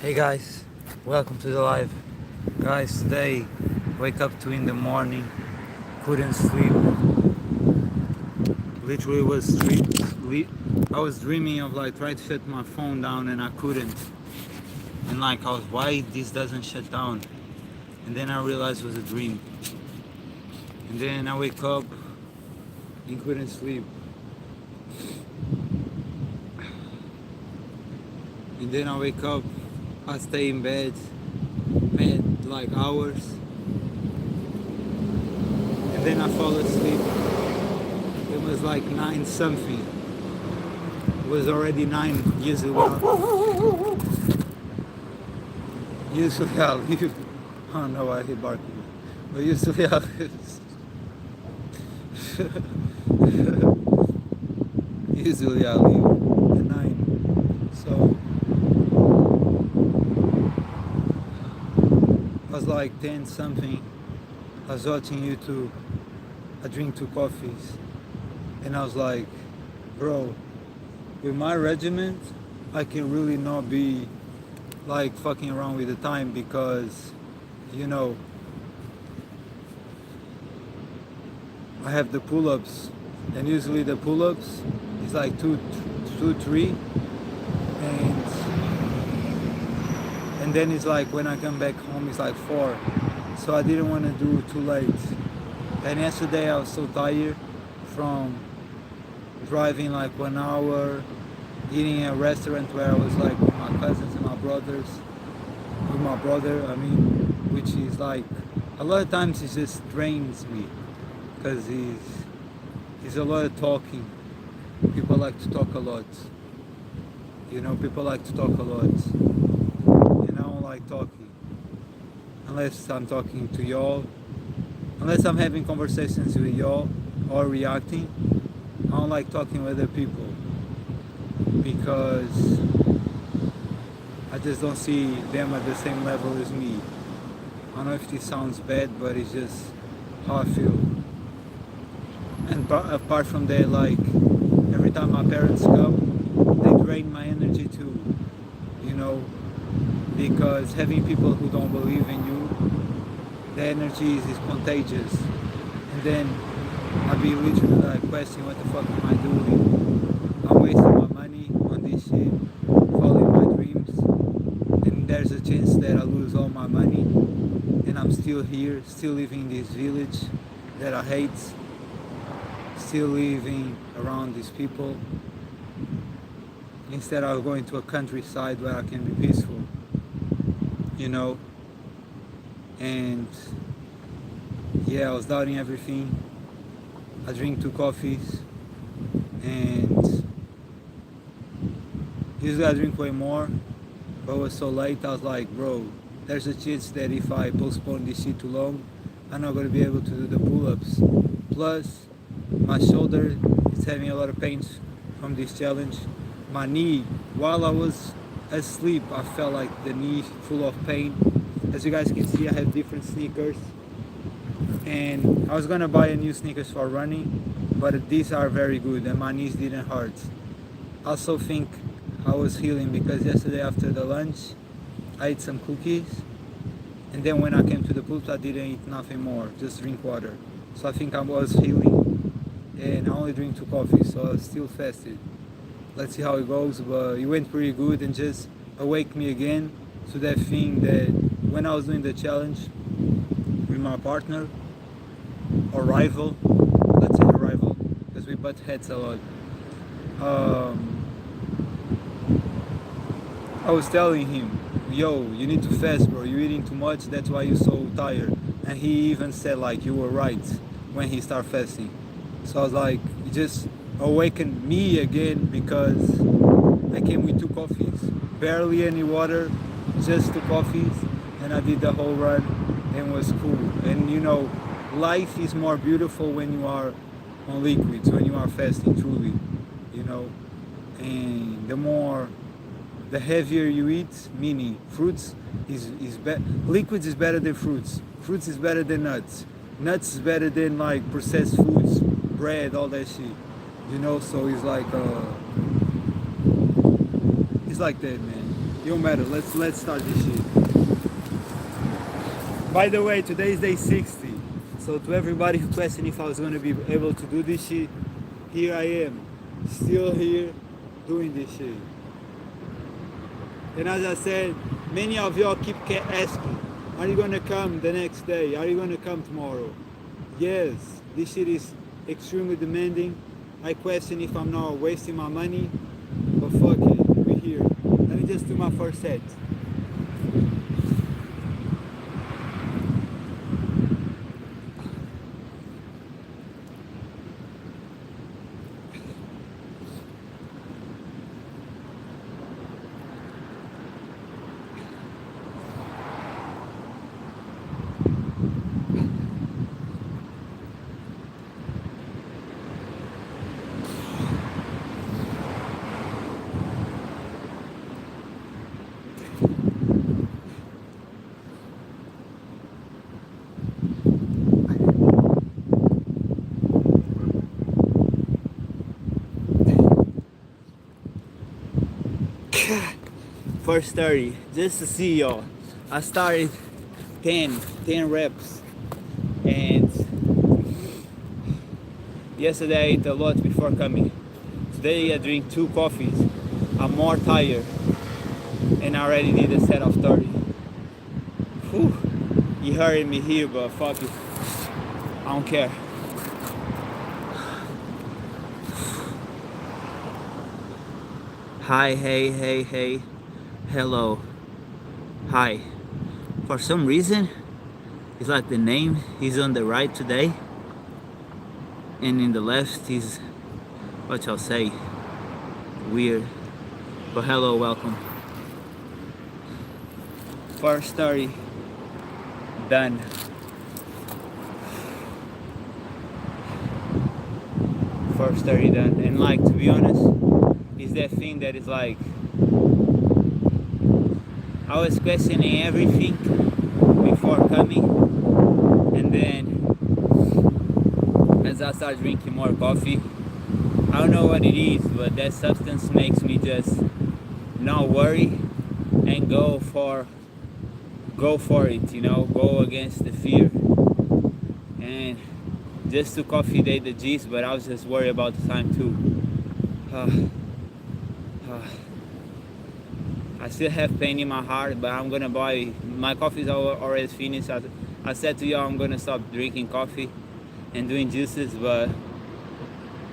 Hey guys, welcome to the live. Guys, today wake up 2 in the morning, couldn't sleep. Literally I was dreaming of like trying to shut my phone down and I couldn't. And like I was, why this doesn't shut down? And then I realized it was a dream. And then I wake up and couldn't sleep. And then I wake up, I stay in bed like hours. And then I fall asleep. It was like 9 something. It was already 9 years ago. Usually I leave. I don't know why he barking. But usually I leave. Usually I leave at 9. So I was like 10 something. I was watching YouTube. I drink 2 coffees. And I was like, bro, with my regiment, I can really not be like fucking around with the time because, you know, I have the pull-ups, and usually the pull-ups is like 3, and then it's like when I come back home it's like 4. So I didn't want to do too late. And yesterday I was so tired from driving like 1 hour, eating at a restaurant where I was like with my cousins and my brothers, with my brother, which is like, a lot of times it just drains me, because he's a lot of talking. People like to talk a lot. People like to talk a lot. And I don't like talking. Unless I'm talking to y'all. Unless I'm having conversations with y'all or reacting. I don't like talking with other people. Because I just don't see them at the same level as me. I don't know if this sounds bad, but it's just how I feel. And apart from that, like, every time my parents come, they drain my energy too, because having people who don't believe in you, the energy is contagious. And then I'll be literally like questioning, what the fuck am I doing? I'm wasting my money on this shit, following my dreams, and there's a chance that I lose all my money, and I'm still here, still living in this village that I hate, still living around these people, instead of going to a countryside where I can be peaceful, and yeah, I was doubting everything. I drink 2 coffees, and usually I drink way more, but it was so late, I was like, bro, there's a chance that if I postpone this shit too long, I'm not going to be able to do the pull-ups. Plus, my shoulder is having a lot of pains from this challenge. My knee, while I was asleep, I felt like the knee full of pain. As you guys can see, I have different sneakers. And I was gonna buy a new sneakers for running, but these are very good and my knees didn't hurt. I also think I was healing because yesterday after the lunch, I ate some cookies. And then when I came to the pool, I didn't eat nothing more, just drink water. So I think I was healing, and I only drink 2 coffees, so I was still fasted. Let's see how it goes, but it went pretty good and just awake me again to that thing that when I was doing the challenge with my partner, or rival, let's say a rival, because we butt heads a lot. I was telling him, yo, you need to fast, bro, you're eating too much, that's why you're so tired. And he even said like, you were right, when he started fasting. So I was like, it just awakened me again, because I came with 2 coffees, barely any water, just 2 coffees, and I did the whole run, and it was cool. And life is more beautiful when you are on liquids, when you are fasting truly, and the heavier you eat, meaning fruits liquids is better than fruits is better than nuts is better than like processed foods, bread, all that shit, so it's like that, man. don't matter. Let's start this shit. By the way, today is day 60. So to everybody who questioned if I was gonna be able to do this shit, here I am, still here doing this shit. And as I said, many of y'all keep asking, are you gonna come the next day? Are you gonna come tomorrow? Yes, this shit is extremely demanding. I question if I'm not wasting my money, but fuck it, we're here. Let me just do my first set. First 30, just to see y'all. I started 10 reps, and yesterday I ate a lot before coming. Today I drink 2 coffees. I'm more tired, and I already did a set of 30. Whew, you heard me here, but fuck it, I don't care. Hi, hey, hello, hi. For some reason, it's like the name is on the right today, and in the left is, what I'll say, weird. But hello, welcome. First 30 done. First 30 done, and like, to be honest, is that thing that is like, I was questioning everything before coming, and then as I start drinking more coffee, I don't know what it is, but that substance makes me just not worry and go for it, you know, go against the fear. And just took coffee day the G's, but I was just worried about the time too. I still have pain in my heart, but I'm gonna buy, my coffee is already finished. I said to y'all I'm gonna stop drinking coffee and doing juices, but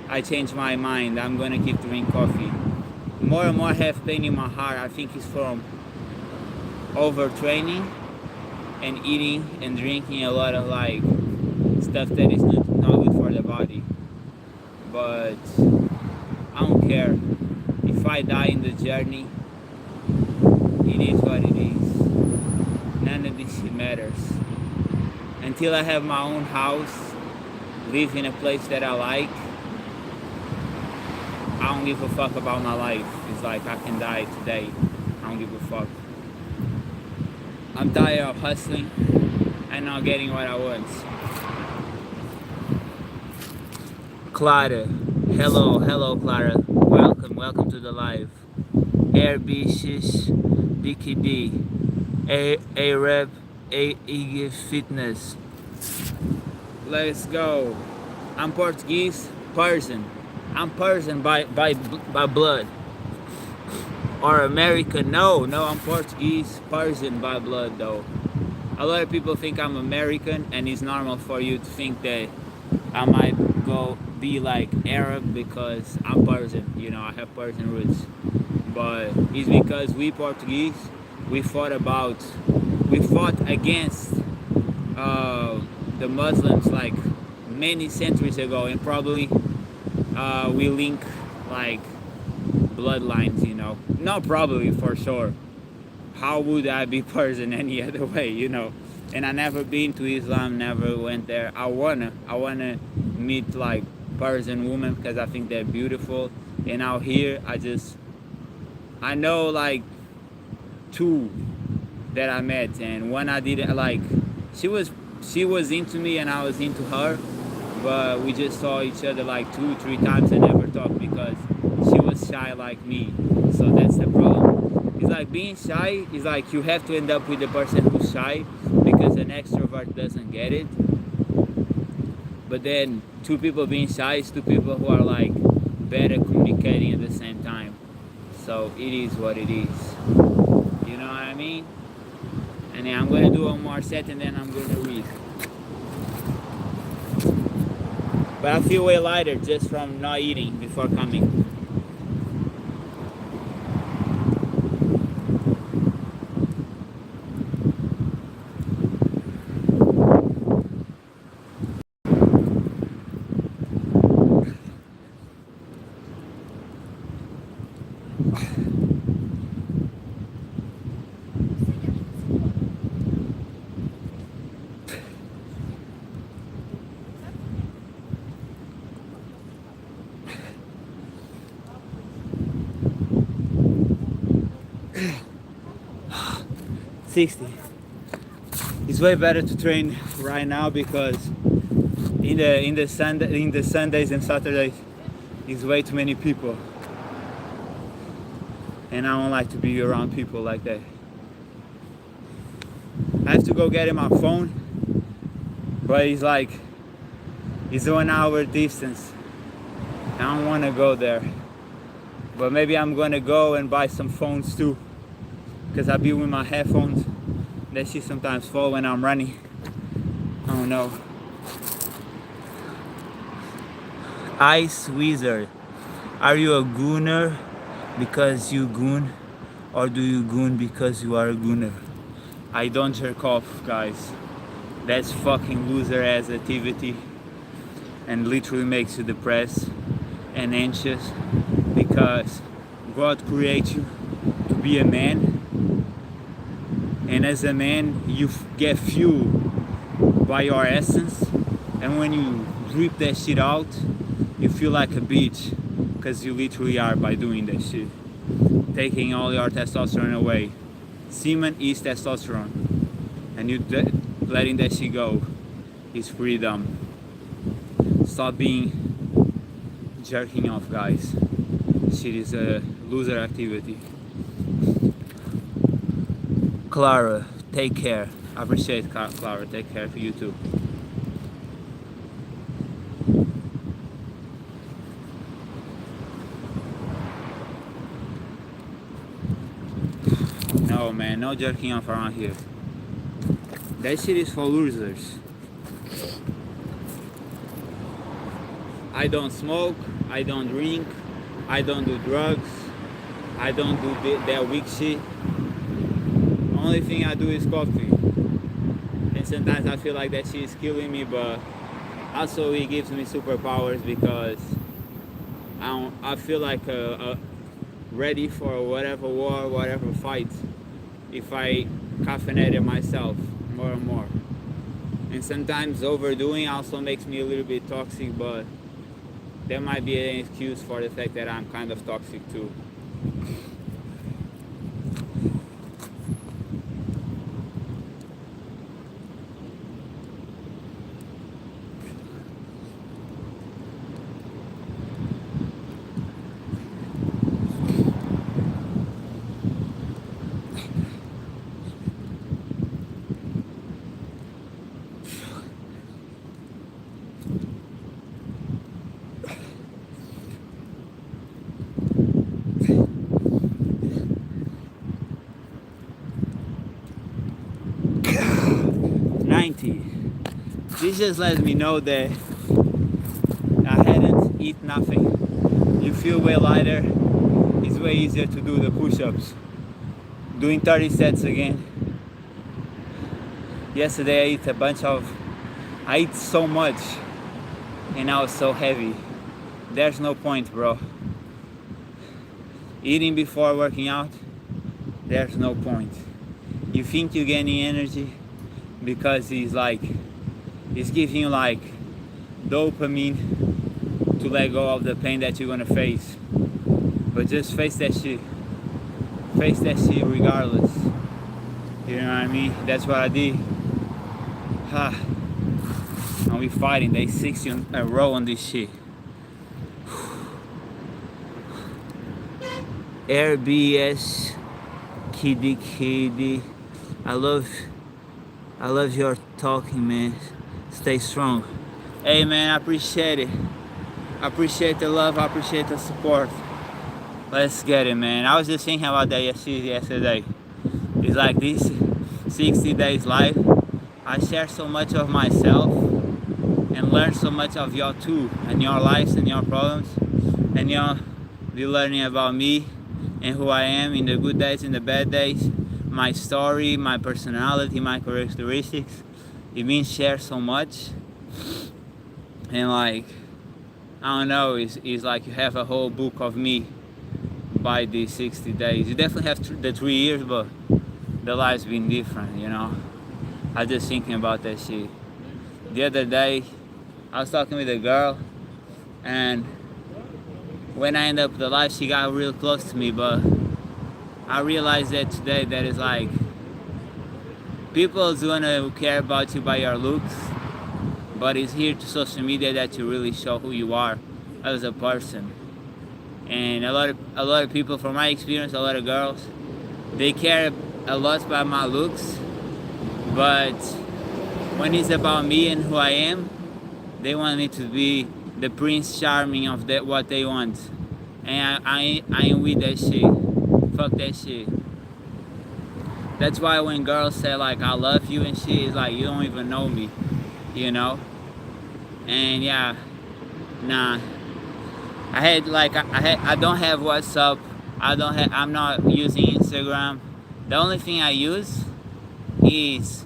I changed my mind. I'm gonna keep drinking coffee. More and more I have pain in my heart. I think it's from overtraining and eating and drinking a lot of like stuff that is not good for the body. But I don't care. If I die in the journey, it is what it is. None of this shit matters. Until I have my own house, live in a place that I like, I don't give a fuck about my life. It's like I can die today. I don't give a fuck. I'm tired of hustling and not getting what I want. Clara. Hello Clara. Welcome to the live. Airb Shish DKD Arab Ig Fitness. Let's go. I'm Portuguese, Persian. I'm Persian by blood. Or American. No, I'm Portuguese, Persian by blood though. A lot of people think I'm American, and it's normal for you to think that I might be like Arab because I'm Persian, you know, I have Persian roots. But it's because we Portuguese, we fought against the Muslims like many centuries ago, and probably we link like bloodlines, you know. Not probably, for sure. How would I be Persian any other way, you know? And I never been to Islam, never went there. I wanna meet like Persian women because I think they're beautiful. And out here, I know like 2 that I met, and one I didn't like. She was into me and I was into her, but we just saw each other like 2-3 times and never talked because she was shy like me. So that's the problem. It's like being shy is like you have to end up with the person who's shy because an extrovert doesn't get it. But then two people being shy is two people who are like better communicating at the same time. So it is what it is. You know what I mean? And then I'm gonna do one more set and then I'm gonna read. But I feel way lighter just from not eating before coming. $60. It's way better to train right now because in the Sundays and Saturdays, it's way too many people, and I don't like to be around people like that. I have to go get in my phone, but it's like it's a 1 hour distance. I don't want to go there, but maybe I'm gonna go and buy some phones too, because I be with my headphones. That shit sometimes fall when I'm running. I don't know. Ice Wizard, are you a gooner because you goon, or do you goon because you are a gooner? I don't jerk off, guys. That's fucking loser ass activity, and literally makes you depressed and anxious because God created you to be a man, and as a man you get fueled by your essence, and when you rip that shit out you feel like a bitch because you literally are by doing that shit, taking all your testosterone away. Semen is testosterone, and you letting that shit go is freedom. Stop being jerking off, guys. Shit is a loser activity. Clara, take care. I appreciate Clara. Take care for you too. No, man, no jerking off around here. That shit is for losers. I don't smoke, I don't drink, I don't do drugs, I don't do that weak shit. Only thing I do is coffee. And sometimes I feel like that shit is killing me, but also it gives me superpowers because I feel like ready for whatever war, whatever fight, if I caffeinate it myself more and more. And sometimes overdoing also makes me a little bit toxic, but that might be an excuse for the fact that I'm kind of toxic too. This just lets me know that I hadn't eaten nothing. You feel way lighter. It's way easier to do the push-ups. Doing 30 sets again. Yesterday I ate so much and I was so heavy. There's no point, bro. Eating before working out, there's no point. You think you're gaining energy because it's giving you like dopamine to let go of the pain that you're gonna face. But just face that shit. Face that shit regardless. You know what I mean? That's what I did. And we fighting day 60 in a row on this shit. Kitty. I love your talking, man. Stay strong. Hey, man, I appreciate it. I appreciate the love. I appreciate the support. Let's get it, man. I was just thinking about that yesterday. It's like this 60 days life. I share so much of myself and learn so much of y'all too, and your lives and your problems, and y'all be learning about me and who I am in the good days and the bad days, my story, my personality, my characteristics. It means share so much, and like, I don't know, it's like you have a whole book of me by these 60 days. You definitely have the 3 years, but the life's been different, you know. I was just thinking about that shit. The other day, I was talking with a girl, and when I ended up the life, she got real close to me, but I realized that today that it's like, people's gonna care about you by your looks, but it's here to social media that you really show who you are as a person. And a lot of people, from my experience, a lot of girls, they care a lot about my looks, but when it's about me and who I am, they want me to be the Prince Charming of what they want, and I ain't with that shit. Fuck that shit. That's why when girls say like I love you and shit, it's like you don't even know me, you know. And yeah, nah. I don't have WhatsApp. I'm not using Instagram. The only thing I use is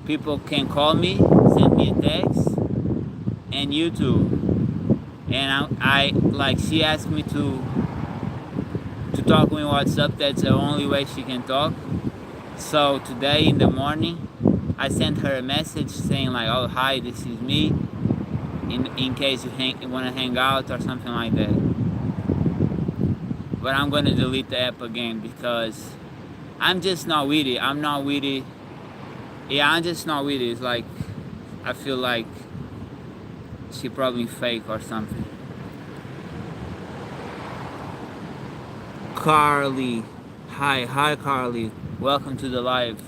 people can call me, send me a text, and YouTube. And I like, she asked me to talk with WhatsApp. That's the only way she can talk. So today in the morning, I sent her a message saying like, oh hi, this is me, in case you want to hang out or something like that. But I'm going to delete the app again because I'm just not with it. I'm not with it. Yeah, I'm just not with it. It's like, I feel like she probably fake or something. Carly. Hi Carly. Welcome to the live.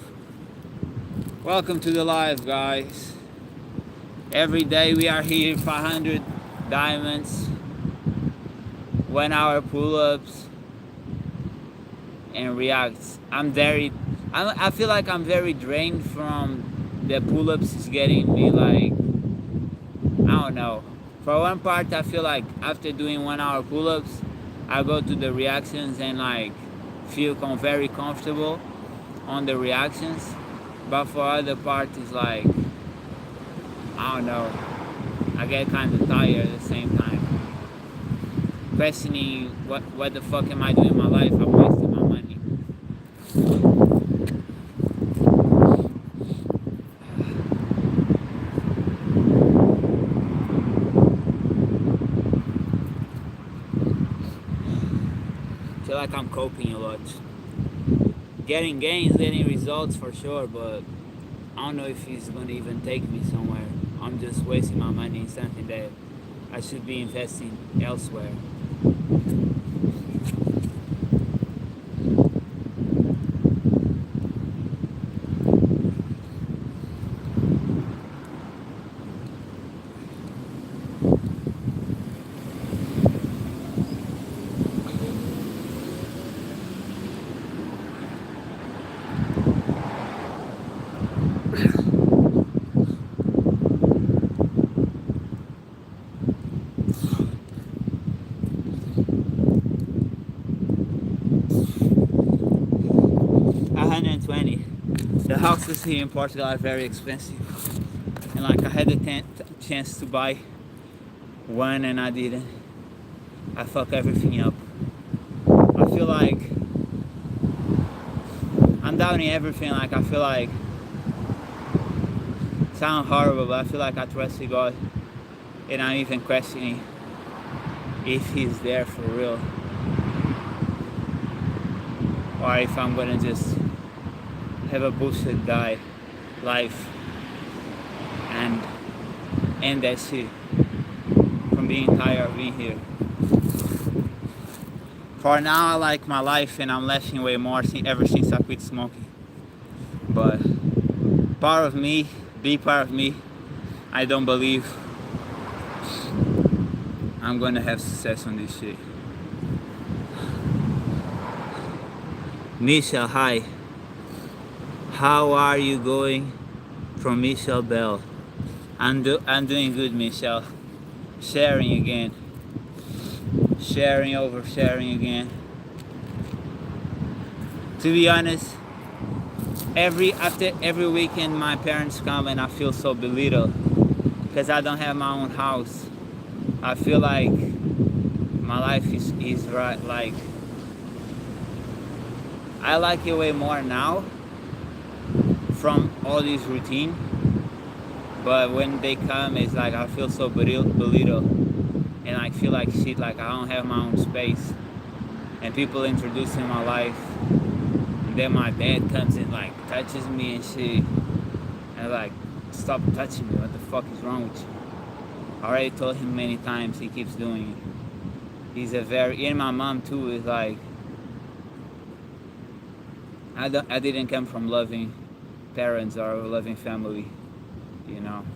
Welcome to the live, guys. Every day we are here, 500 diamonds, 1 hour pull-ups, and reacts. I feel like I'm very drained from the pull-ups. Is getting me like, I don't know. For one part, I feel like after doing 1 hour pull-ups, I go to the reactions and like feel very comfortable on the reactions. But for other part, it's like, I don't know, I get kind of tired at the same time, questioning what the fuck am I doing in my life? I'm wasting my money. I feel like I'm coping a lot. Getting gains, getting results for sure, but I don't know if it's going to even take me somewhere. I'm just wasting my money in something that I should be investing elsewhere. The houses here in Portugal are very expensive, and like I had the chance to buy one and I didn't. I fuck everything up. I feel like I'm doubting everything. Like I feel like, sound horrible, but I feel like I trust in God, and I'm even questioning if He's there for real, or if I'm gonna just have a bullshit life and end that shit from being tired of being here. For now, I like my life and I'm laughing way more ever since I quit smoking. But part of me, big part of me, I don't believe I'm gonna have success on this shit. Michelle, hi. How are you going? From Michelle Bell. I'm doing good, Michelle. Sharing again. Sharing over sharing again. To be honest, after every weekend my parents come and I feel so belittled because I don't have my own house. I feel like my life is right, like I like it way more now from all this routine, but when they come it's like I feel so belittled and I feel like shit, like I don't have my own space and people introducing my life, and then my dad comes and like touches me and shit and like, stop touching me, what the fuck is wrong with you? I already told him many times, he keeps doing it. He's a very, and my mom too is like, I didn't come from loving parents or a loving family, you know.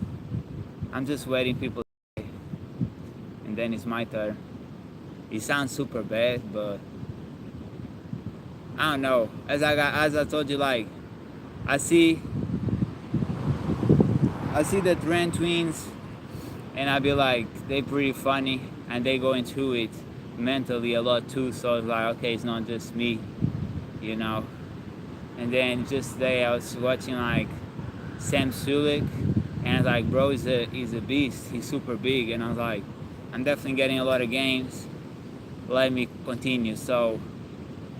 I'm just waiting people to say, and then it's my turn. It sounds super bad, but I don't know. As I told you, like I see the Dren twins, and I be like, they pretty funny, and they going through it mentally a lot too. So it's like, okay, it's not just me, you know. And then just today I was watching like Sam Sulek, and I was like, bro, he's a beast. He's super big, and I was like, I'm definitely getting a lot of games. Let me continue. So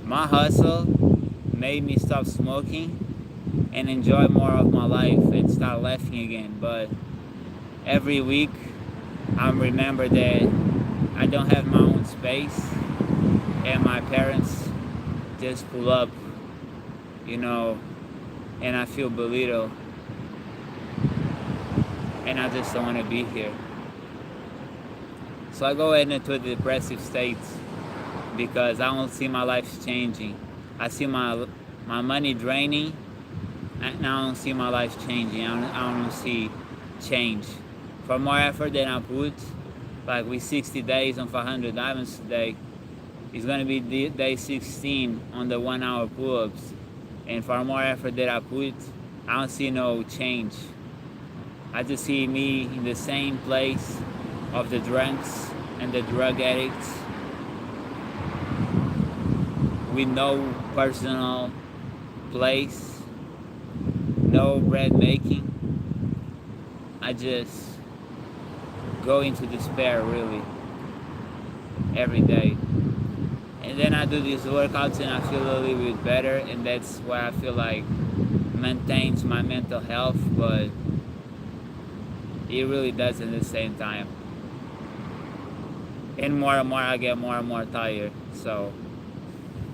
my hustle made me stop smoking and enjoy more of my life and start laughing again. But every week I remember that I don't have my own space and my parents just pull up, you know, and I feel belittled and I just don't want to be here. So I go into a depressive state because I don't see my life changing. I see my money draining, and I don't see my life changing. I don't see change. For more effort than I put, like with 60 days on 500 diamonds today, it's gonna be day 16 on the 1 hour pull-ups. And for more effort that I put, I don't see no change. I just see me in the same place of the drunks and the drug addicts with no personal place, no bread making. I just go into despair really every day. And then I do these workouts and I feel a little bit better, and that's why I feel like maintains my mental health, but it really does at the same time. And more I get more and more tired. So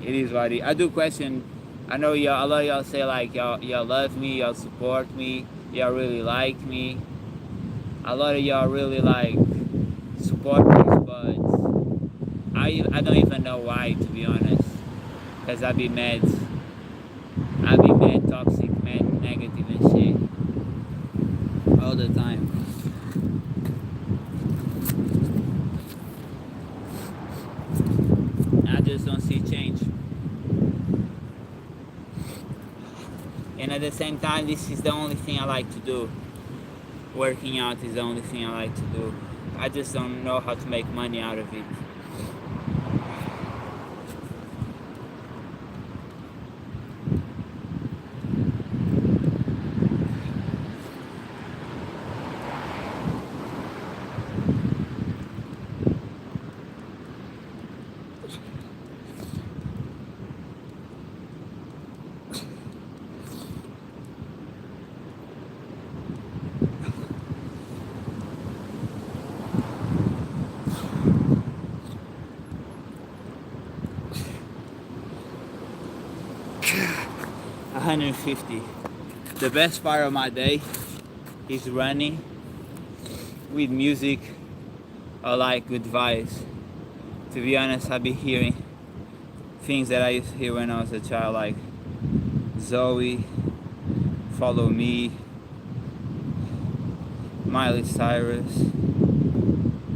it is what it is. I do question, I know y'all, a lot of y'all say like y'all love me, y'all support me, y'all really like me. A lot of y'all really like support me, but I don't even know why, to be honest. Cause I be mad, toxic, mad, negative and shit all the time. I just don't see change. And at the same time, this is the only thing I like to do. Working out is the only thing I like to do. I just don't know how to make money out of it. $150. The best part of my day is running with music or like good vibes. To be honest, I be hearing things that I used to hear when I was a child, like Zoe, Follow Me, Miley Cyrus,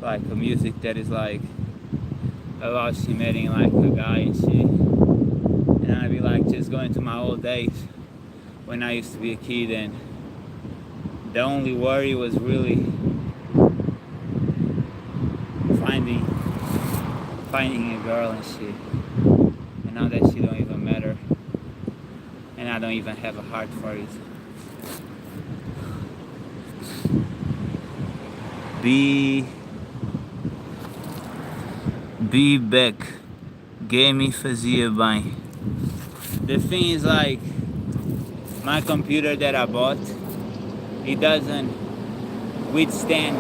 like a music that is like about she meeting like a guy and shit. And I'd be like just going to my old days when I used to be a kid, and the only worry was really finding a girl and shit. And now that shit don't even matter, and I don't even have a heart for it. Be back. Game fazia bem. The thing is, like, my computer that I bought, it doesn't withstand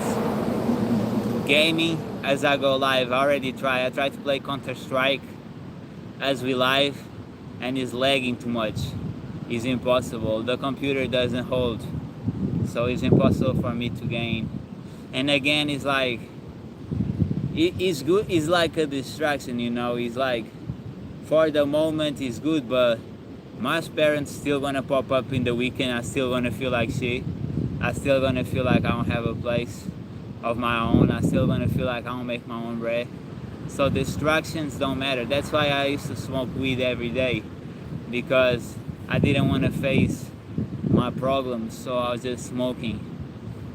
gaming as I go live. I tried to play Counter-Strike as we live, and it's lagging too much. It's impossible. The computer doesn't hold, so it's impossible for me to game. And again, it's like, it's good. It's like a distraction, you know. It's like, for the moment it's good, but my parents still gonna pop up in the weekend. I still gonna feel like shit. I still gonna feel like I don't have a place of my own. I still gonna feel like I don't make my own bread. So distractions don't matter. That's why I used to smoke weed every day, because I didn't want to face my problems, so I was just smoking,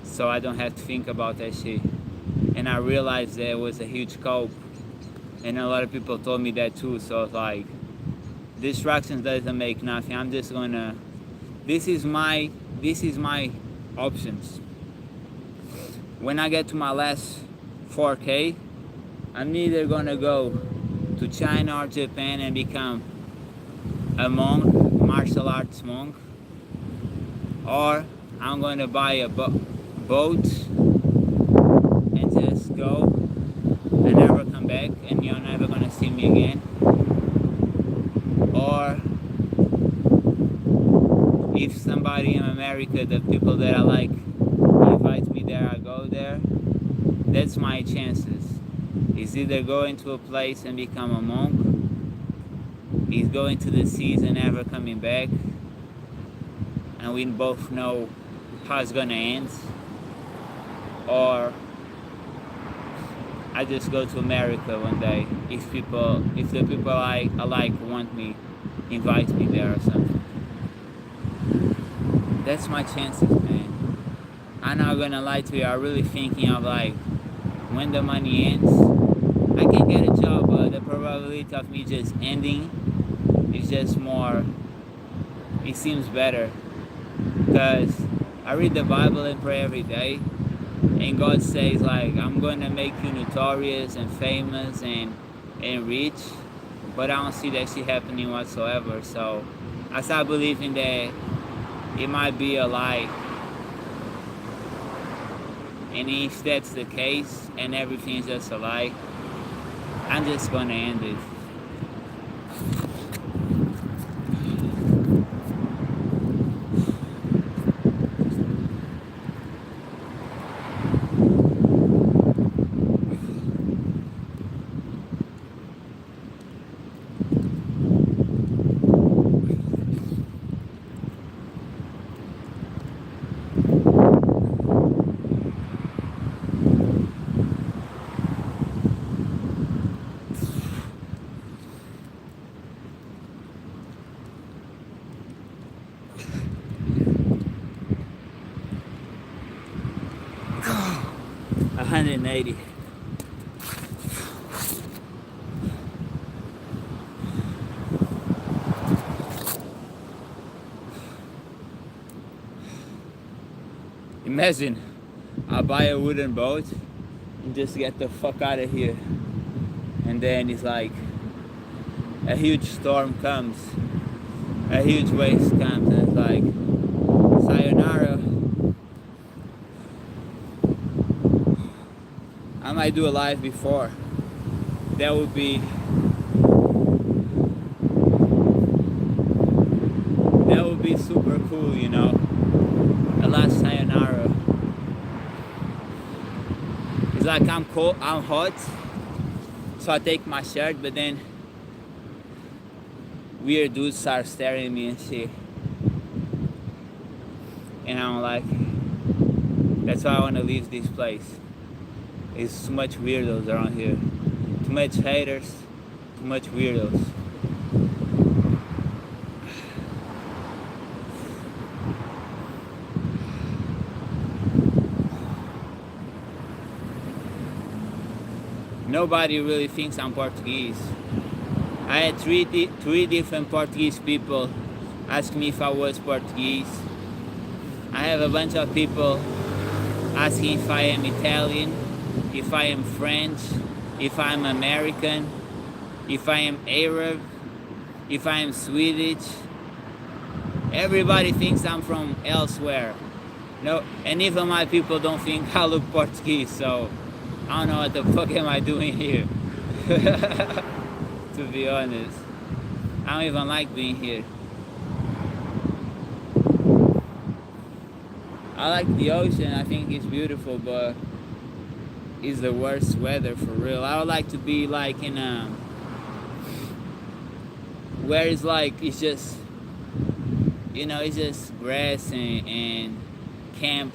so I don't have to think about that shit. And I realized that it was a huge cope, and a lot of people told me that too. So it's like, distractions doesn't make nothing. I'm just gonna, this is my options. When I get to my last 4K, I'm either gonna go to China or Japan and become a monk, martial arts monk, or I'm gonna buy a boat and just go and never come back, and you're never gonna see me again. Or if somebody in America, the people that I like, invite me there, I go there. That's my chances. Is either going to a place and become a monk, is going to the seas and never coming back, and we both know how it's gonna end, or I just go to America one day if the people I like want me, invite me there or something. That's my chances, man. I'm not gonna lie to you. I'm really thinking of, like, when the money ends, I can get a job, but the probability of me just ending is just more, it seems better, because I read the Bible and pray every day, and God says, like, I'm going to make you notorious and famous and rich, but I don't see that shit happening whatsoever. So I start believing that it might be a lie. And if that's the case and everything's just a lie, I'm just going to end it. $180. Imagine I buy a wooden boat and just get the fuck out of here, and then it's like a huge storm comes, a huge wave comes, and it's like, sayonara. I might do a live before. That would be super cool, you know. A last sayonara. It's like I'm cold, I'm hot, so I take my shirt, but then weird dudes start staring at me and shit. And I'm like, that's why I want to leave this place. It's too much weirdos around here. Too much haters, too much weirdos. Nobody really thinks I'm Portuguese. I had three different Portuguese people ask me if I was Portuguese. I have a bunch of people asking if I am Italian, if I am French, if I'm American, if I am Arab, if I am Swedish. Everybody thinks I'm from elsewhere. No, and even my people don't think I look Portuguese, so I don't know what the fuck am I doing here. To be honest, I don't even like being here. I like the ocean, I think it's beautiful, but it's the worst weather for real. I would like to be like in a, where it's like, it's just, you know, it's just grass and camp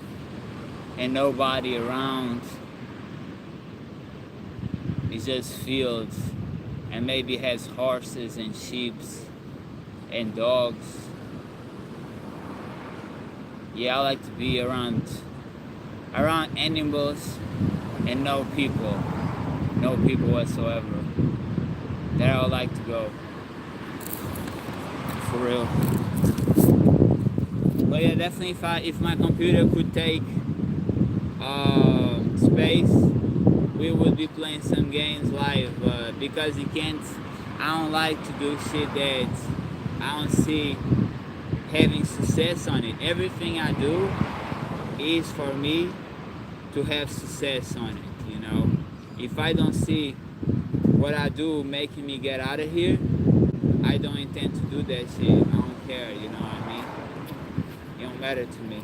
and nobody around. It's just fields, and maybe has horses and sheep and dogs. Yeah, I like to be around animals and no people whatsoever. There I would like to go, for real. But yeah, definitely if my computer could take space, we would be playing some games live, because you can't, I don't like to do shit that I don't see having success on it. Everything I do is for me to have success on it, you know. If I don't see what I do making me get out of here, I don't intend to do that shit. I don't care, you know what I mean? It don't matter to me.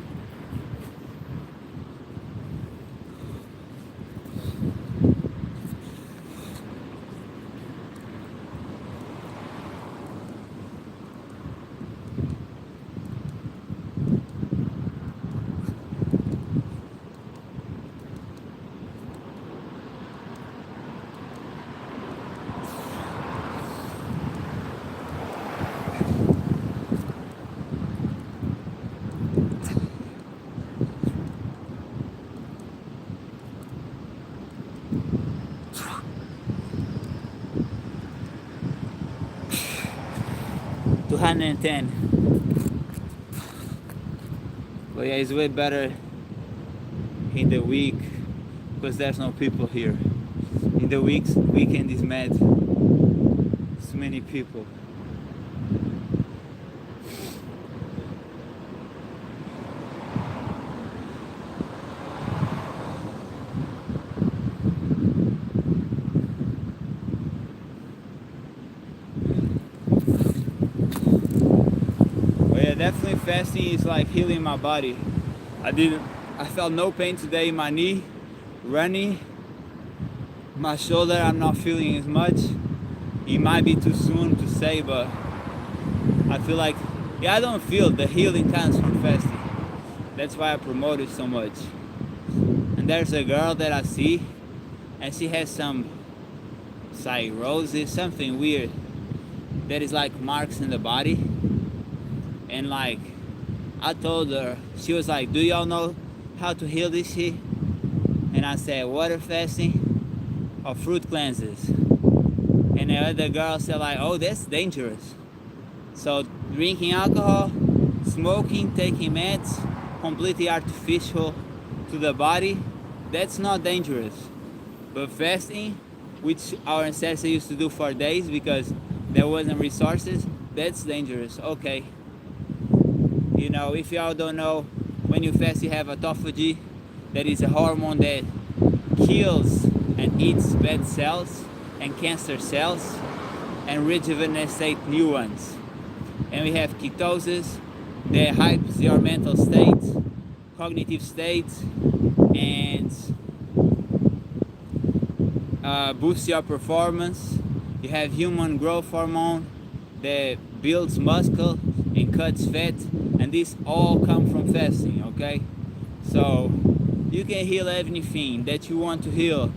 $210. But yeah, it's way better in the week because there's no people here. In the weekend is mad. It's many people. Definitely fasting is like healing my body. I felt no pain today in my knee, running, my shoulder I'm not feeling as much. It might be too soon to say, but I feel like, yeah, I don't feel the healing comes from fasting. That's why I promote it so much. And there's a girl that I see, and she has some cirrhosis, something weird, that is like marks in the body. And like, I told her, she was like, do y'all know how to heal this shit? And I said, water fasting or fruit cleanses. And the other girl said like, oh, that's dangerous. So drinking alcohol, smoking, taking meds, completely artificial to the body, that's not dangerous. But fasting, which our ancestors used to do for days because there wasn't resources, that's dangerous. Okay. You know, if y'all don't know, when you fast you have autophagy. That is a hormone that kills and eats bad cells and cancer cells and rejuvenates new ones. And we have ketosis that hypes your mental state, cognitive state, and boosts your performance. You have human growth hormone that builds muscle and cuts fat, and this all come from fasting, okay? So you can heal anything that you want to heal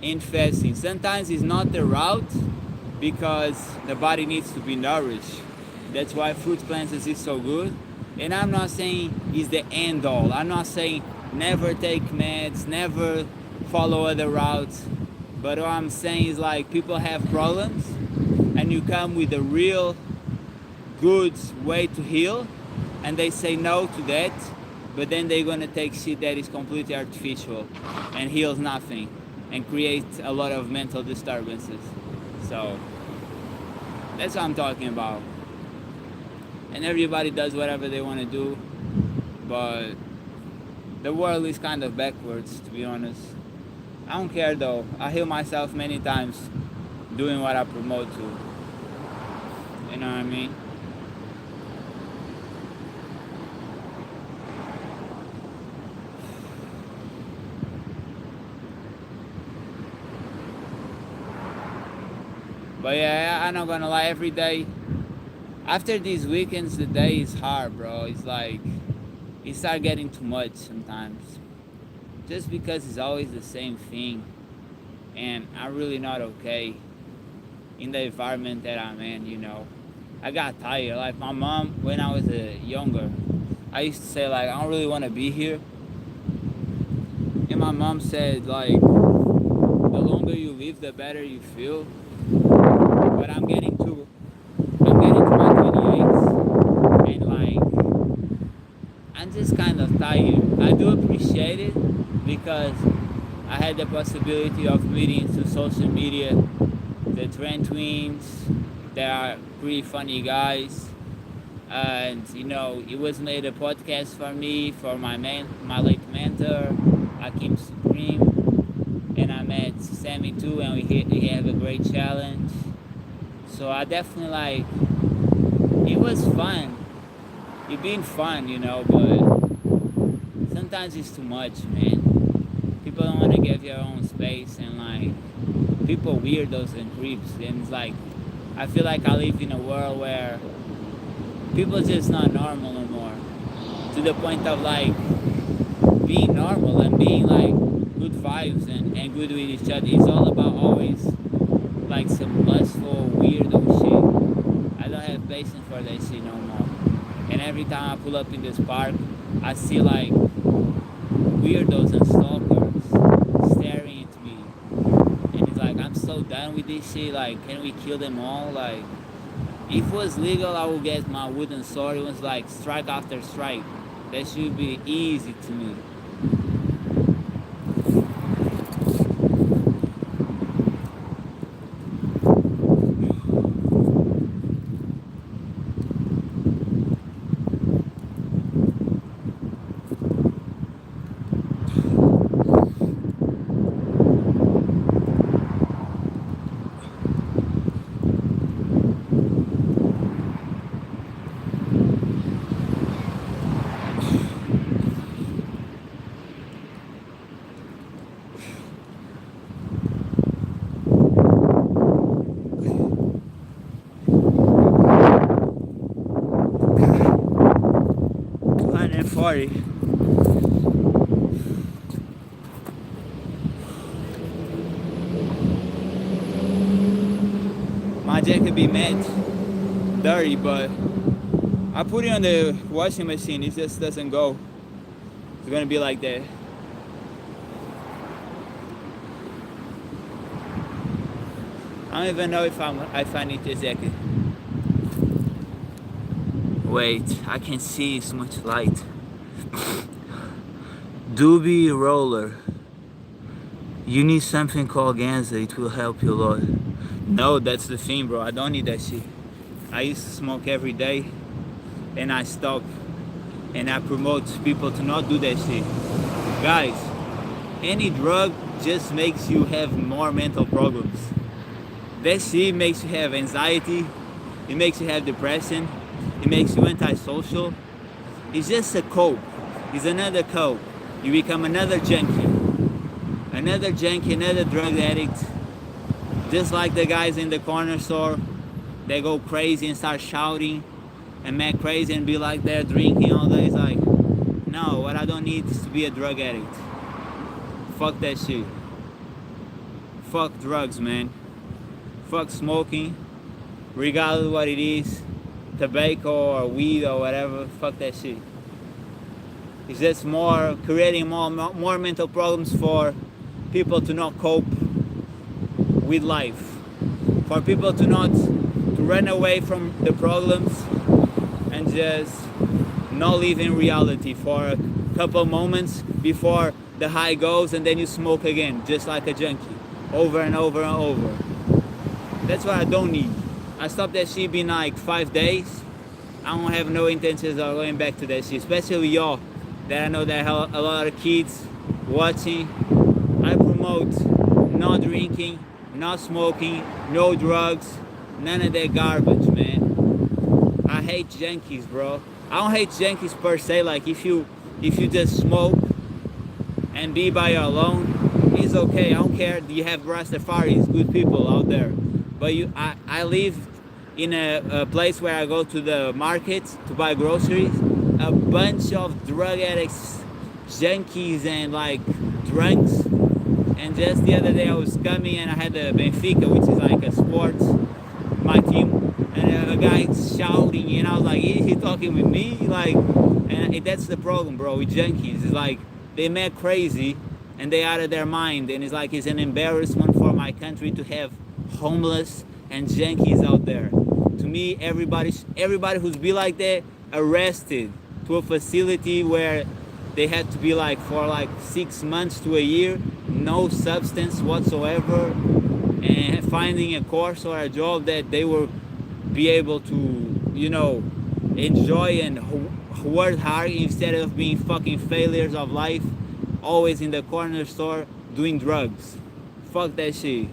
in fasting. Sometimes it's not the route because the body needs to be nourished. That's why fruit cleanses is so good. And I'm not saying it's the end all. I'm not saying never take meds, never follow other routes. But what I'm saying is like people have problems and you come with a real good way to heal and they say no to that, but then they're gonna take shit that is completely artificial and heals nothing and creates a lot of mental disturbances. So that's what I'm talking about. And everybody does whatever they want to do, but the world is kind of backwards, to be honest. I don't care though. I heal myself many times doing what I promote to. You know what I mean? But yeah, I'm not gonna lie, every day after these weekends, the day is hard, bro. It's like, it start getting too much sometimes. Just because it's always the same thing. And I'm really not okay in the environment that I'm in, you know. I got tired. Like my mom, when I was younger, I used to say like, I don't really want to be here. And my mom said like, the longer you live, the better you feel. But I'm getting to my 28s and like I'm just kind of tired. I do appreciate it because I had the possibility of meeting through social media the Trend Twins. They are pretty funny guys, and you know it was made a podcast for me for my late mentor Akim Supreme, and I met Sammy too, and we have a great challenge. So I definitely like, it was fun. It been fun, you know, but sometimes it's too much, man. People don't want to give your own space, and like, people weirdos and creeps, and it's like, I feel like I live in a world where people just not normal no more. To the point of like, being normal and being like, good vibes and good with each other. It's all about always like some lustful weirdo shit. I don't have patience for that shit no more. And every time I pull up in this park, I see like weirdos and stalkers staring at me. And it's like, I'm so done with this shit. Like, can we kill them all? Like, if it was legal, I would get my wooden sword. It was like strike after strike. That should be easy to me. Sorry. My jacket be mad dirty, but I put it on the washing machine. It just doesn't go. It's gonna be like that. I don't even know if I need this jacket. Wait, I can see so much light. Doobie roller. You need something called Ganza. It will help you a lot. No, that's the thing, bro. I don't need that shit. I used to smoke every day, and I stopped. And I promote people to not do that shit. Guys, any drug just makes you have more mental problems. That shit makes you have anxiety. It makes you have depression. It makes you antisocial. It's just a cope. It's another cope. You become another junkie, another drug addict, just like the guys in the corner store they go crazy and start shouting and make crazy and be like they're drinking all day. It's like, no, what I don't need is to be a drug addict. Fuck that shit. Fuck drugs, man. Fuck smoking, regardless of what it is, tobacco or weed or whatever. Fuck that shit. It's just more creating more mental problems for people to not cope with life, for people to run away from the problems and just not live in reality for a couple moments before the high goes, and then you smoke again, just like a junkie, over and over and over. That's what I don't need. I stopped that shit in like 5 days. I don't have no intentions of going back to that shit, especially y'all that I know that have a lot of kids watching. I promote not drinking, not smoking, no drugs, none of that garbage, man. I hate junkies, bro. I don't hate junkies per se. Like if you just smoke and be by your alone, it's okay. I don't care. You have Rastafaris, good people out there. But I live in a place where I go to the market to buy groceries. A bunch of drug addicts, junkies, and like drunks. And just the other day I was coming and I had the Benfica, which is like a sports, my team, and a guy shouting, and I was like, is he talking with me? Like, and that's the problem, bro, with junkies. It's like they make crazy and they out of their mind, and it's like it's an embarrassment for my country to have homeless and junkies out there. To me, everybody who's be like that, arrested to a facility where they had to be like for like 6 months to a year, no substance whatsoever, and finding a course or a job that they will be able to, you know, enjoy and work hard instead of being fucking failures of life, always in the corner store doing drugs. Fuck that shit.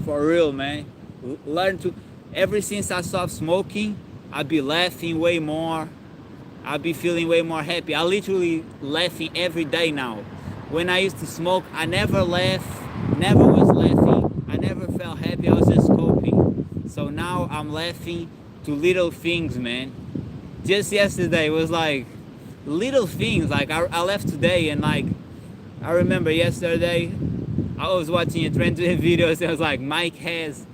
For real, man. Learn to. Ever since I stopped smoking, I'd be laughing way more. I'd be feeling way more happy. I literally laughing every day now. When I used to smoke, I never laughed, never was laughing. I never felt happy. I was just coping. So now I'm laughing to little things, man. Just yesterday was like little things. Like I left today, and like I remember yesterday I was watching a trend video. It was like Mike has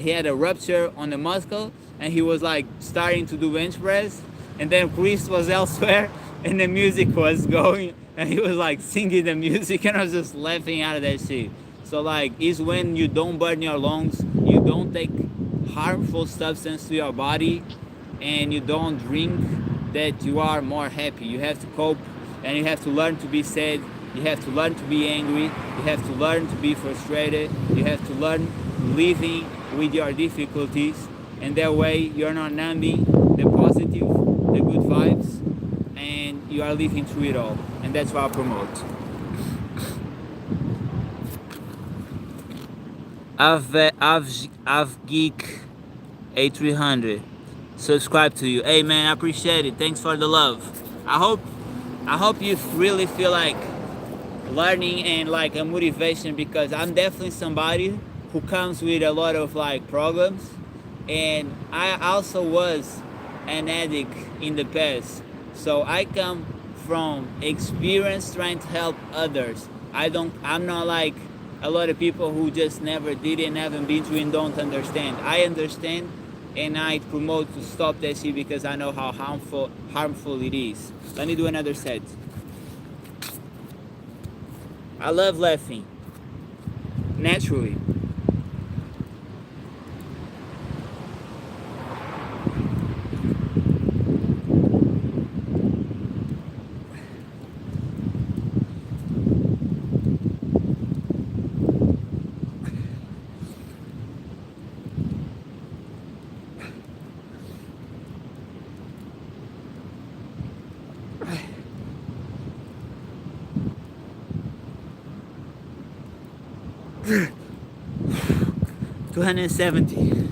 he had a rupture on the muscle, and he was like starting to do bench press, and then Chris was elsewhere and the music was going, and he was like singing the music, and I was just laughing out of that shit. So like it's when you don't burn your lungs, you don't take harmful substance to your body, and you don't drink, that you are more happy. You have to cope, and you have to learn to be sad. You have to learn to be angry. You have to learn to be frustrated. You have to learn living with your difficulties, and that way you're not numbing the positive, the good vibes, and you are living through it all. And that's what I promote. Avgeek 8300, subscribe to you. Hey man, I appreciate it. Thanks for the love. I hope you really feel like learning and like a motivation, because I'm definitely somebody who comes with a lot of like problems, and I also was an addict in the past. So I come from experience trying to help others. I'm not like a lot of people who just never did it and haven't been through and don't understand. I understand, and I promote to stop that shit because I know how harmful it is. Let me do another set. I love laughing naturally. $270.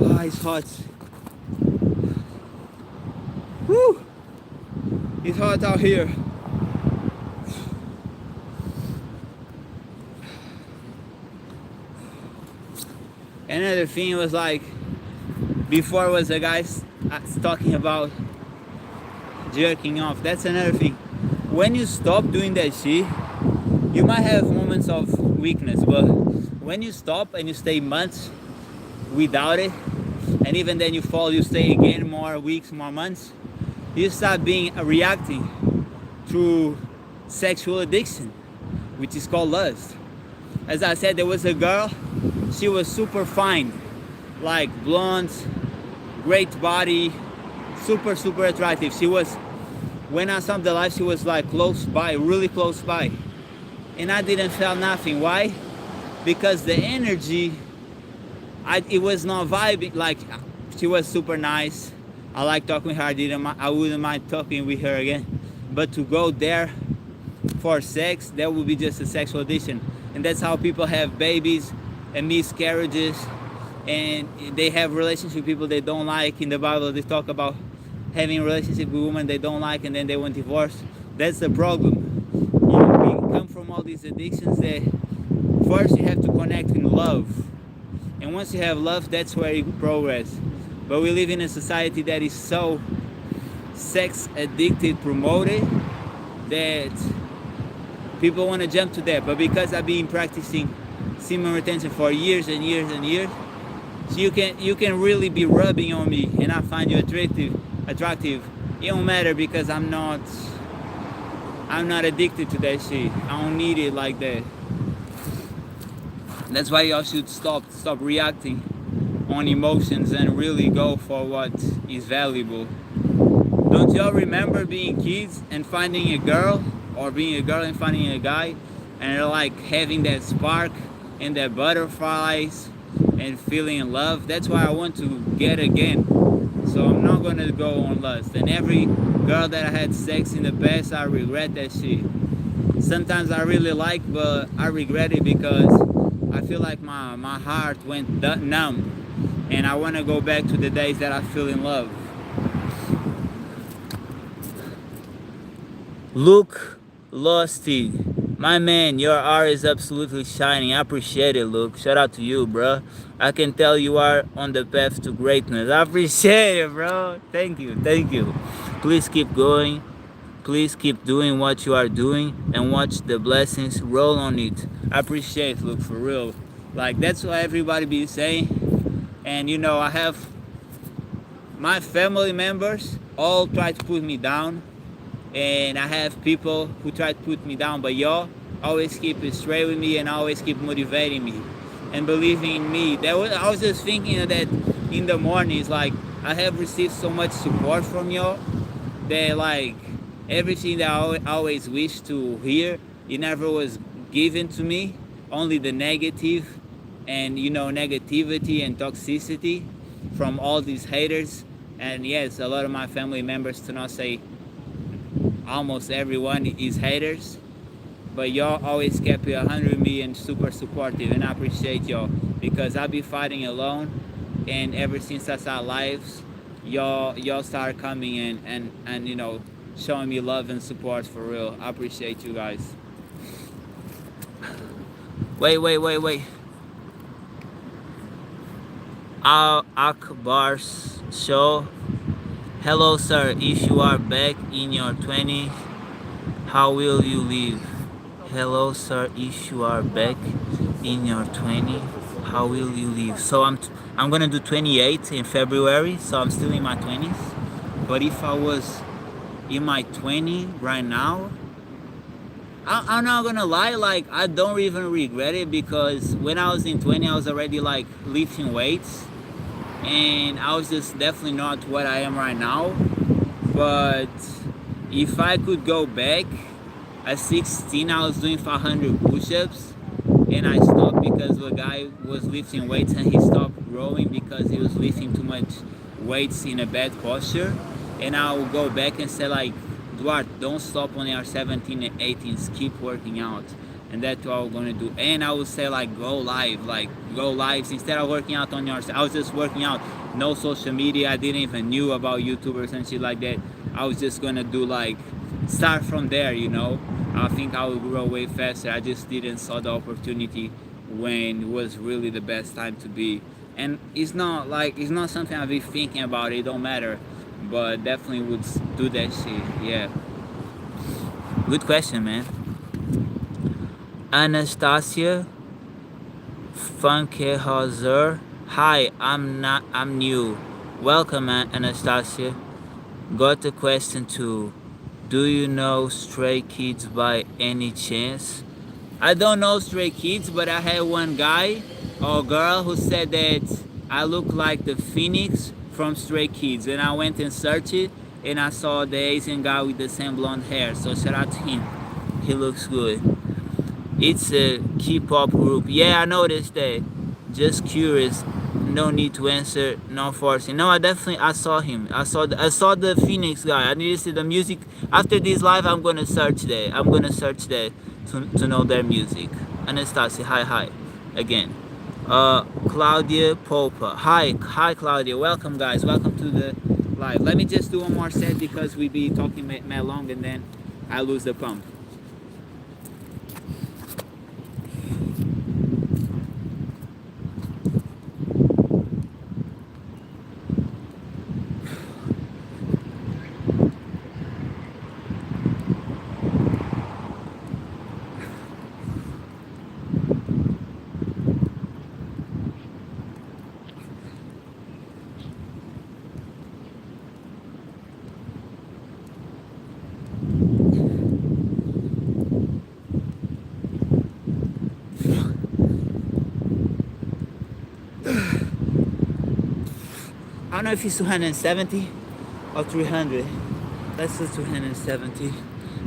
Oh, it's hot. Woo! It's hot out here. Another thing was like, before was the guys talking about jerking off. That's another thing. When you stop doing that shit, you might have moments of weakness, but when you stop and you stay months without it, and even then you fall, you stay again more weeks, more months, you start reacting to sexual addiction, which is called lust. As I said, there was a girl, she was super fine, like blonde, great body, super attractive. She was, when I saw the life, she was like close by, really close by, and I didn't feel nothing. Why? Because the energy, it was not vibing. Like, she was super nice, I like talking with her, I wouldn't mind talking with her again, but to go there for sex, that would be just a sexual addiction. And that's how people have babies and miscarriages, and they have relationships with people they don't like. In the Bible, they talk about having a relationship with women they don't like, and then they want divorce. That's the problem. We come from all these addictions that first you have to connect in love. And once you have love, that's where you progress. But we live in a society that is so sex addicted, promoted, that people want to jump to that. But because I've been practicing semen retention for years and years and years, so you can really be rubbing on me and I find you attractive. It don't matter, because I'm not addicted to that shit. I don't need it like that. That's why y'all should stop reacting on emotions and really go for what is valuable. Don't y'all remember being kids and finding a girl, or being a girl and finding a guy, and like having that spark and that butterflies and feeling in love? That's why I want to get again. So I'm not gonna go on lust. And every girl that I had sex in the past, I regret that shit. Sometimes I really like, but I regret it because I feel like my heart went numb, and I want to go back to the days that I feel in love. Luke Losty, my man, your art is absolutely shining. I appreciate it, Luke. Shout out to you, bro. I can tell you are on the path to greatness. I appreciate it, bro. Thank you. Please keep going. Please keep doing what you are doing and watch the blessings roll on it. I appreciate it, Luke, for real. Like, that's what everybody be saying. And you know, I have my family members all try to put me down, and I have people who try to put me down, but y'all always keep it straight with me and always keep motivating me and believing in me. I was just thinking of that in the mornings. Like, I have received so much support from y'all that, like, everything that I always wished to hear, it never was given to me. Only the negative and, you know, negativity and toxicity from all these haters. And yes, a lot of my family members, to not say almost everyone, is haters, but y'all always kept it 100 me and super supportive, and I appreciate y'all, because I be fighting alone, and ever since I started lives, y'all started coming in and you know, showing me love and support for real. I appreciate you guys. Wait. Al Akbar's show. Hello, sir. If you are back in your 20s, how will you live? Hello, sir. If you are back in your 20s, how will you live? So I'm gonna do 28 in February, so I'm still in my 20s. But if I was in my 20s right now, I'm not gonna lie, like, I don't even regret it, because when I was in 20, I was already like lifting weights, and I was just definitely not what I am right now. But if I could go back, at 16 I was doing 500 push-ups, and I stopped because a guy was lifting weights and he stopped growing because he was lifting too much weights in a bad posture. And I will go back and say, like, Duarte, don't stop when you are 17 and 18s, keep working out. And that's what I'm gonna do. And I would say, like, go lives instead of working out on yourself. I was just working out, no social media. I didn't even knew about YouTubers and shit like that. I was just gonna do, like, start from there, you know. I think I would grow way faster. I just didn't saw the opportunity when it was really the best time to be And it's not something I'll be thinking about. It don't matter, but definitely would do that shit. Yeah. Good question, man. Anastasia Funkhauser. Hi, I'm new. Welcome, Anastasia. Got a question too. Do you know Stray Kids by any chance? I don't know Stray Kids, but I had one guy or girl who said that I look like the Phoenix from Stray Kids, and I went and searched it, and I saw the Asian guy with the same blonde hair. So shout out to him. He looks good. It's a K-pop group. Yeah, I noticed that. Just curious. No need to answer. No forcing. No, I saw him. I saw the Phoenix guy. I need to see the music. After this live, I'm gonna search that. To know their music. Anastasia, hi again. Claudia Popa. Hi Claudia. Welcome guys. Welcome to the live. Let me just do one more set because we be talking mad long and then I lose the pump. I don't know if it's 270 or 300. That's the 270.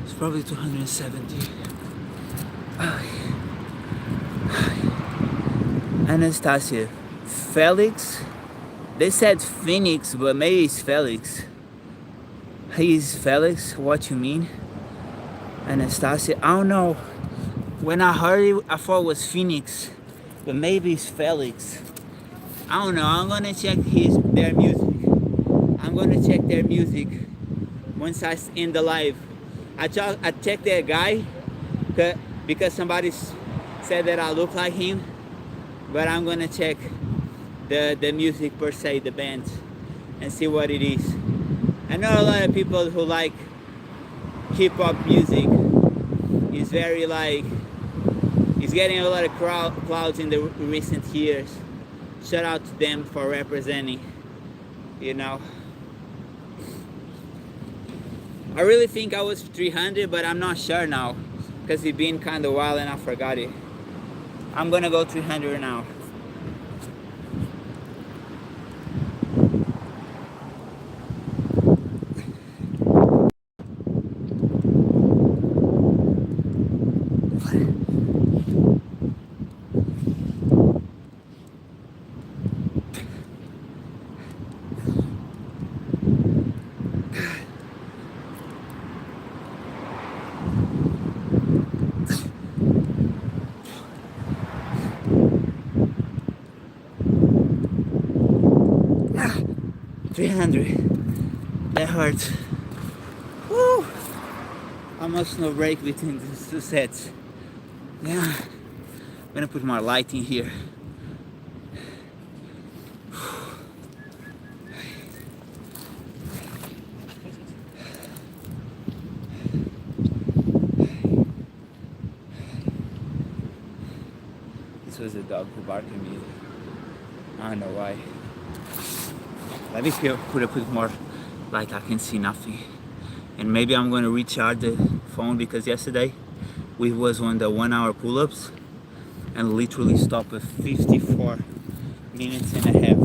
It's probably 270. Anastasia. Felix? They said Phoenix, but maybe it's Felix. He's Felix? What you mean? Anastasia? I don't know. When I heard it, I thought it was Phoenix, but maybe it's Felix. I don't know. I'm gonna check their music. I'm gonna check their music once I end the live. I checked that guy because somebody said that I look like him, but I'm gonna check the music per se, the band, and see what it is. I know a lot of people who like hip-hop music. It's very like, it's getting a lot of clouds in the recent years. Shout out to them for representing, you know. I really think I was 300, but I'm not sure now because it's been kind of a while and I forgot it. I'm gonna go 300 now. Ah, 300. That hurts. Woo! Almost no break between these two sets. Yeah. I'm gonna put more light in here. This was a dog who barked at me. I don't know why. Let me put a bit more light. I can see nothing. And maybe I'm gonna recharge the phone because yesterday we was on the 1 hour pull-ups and literally stopped at 54 minutes and a half.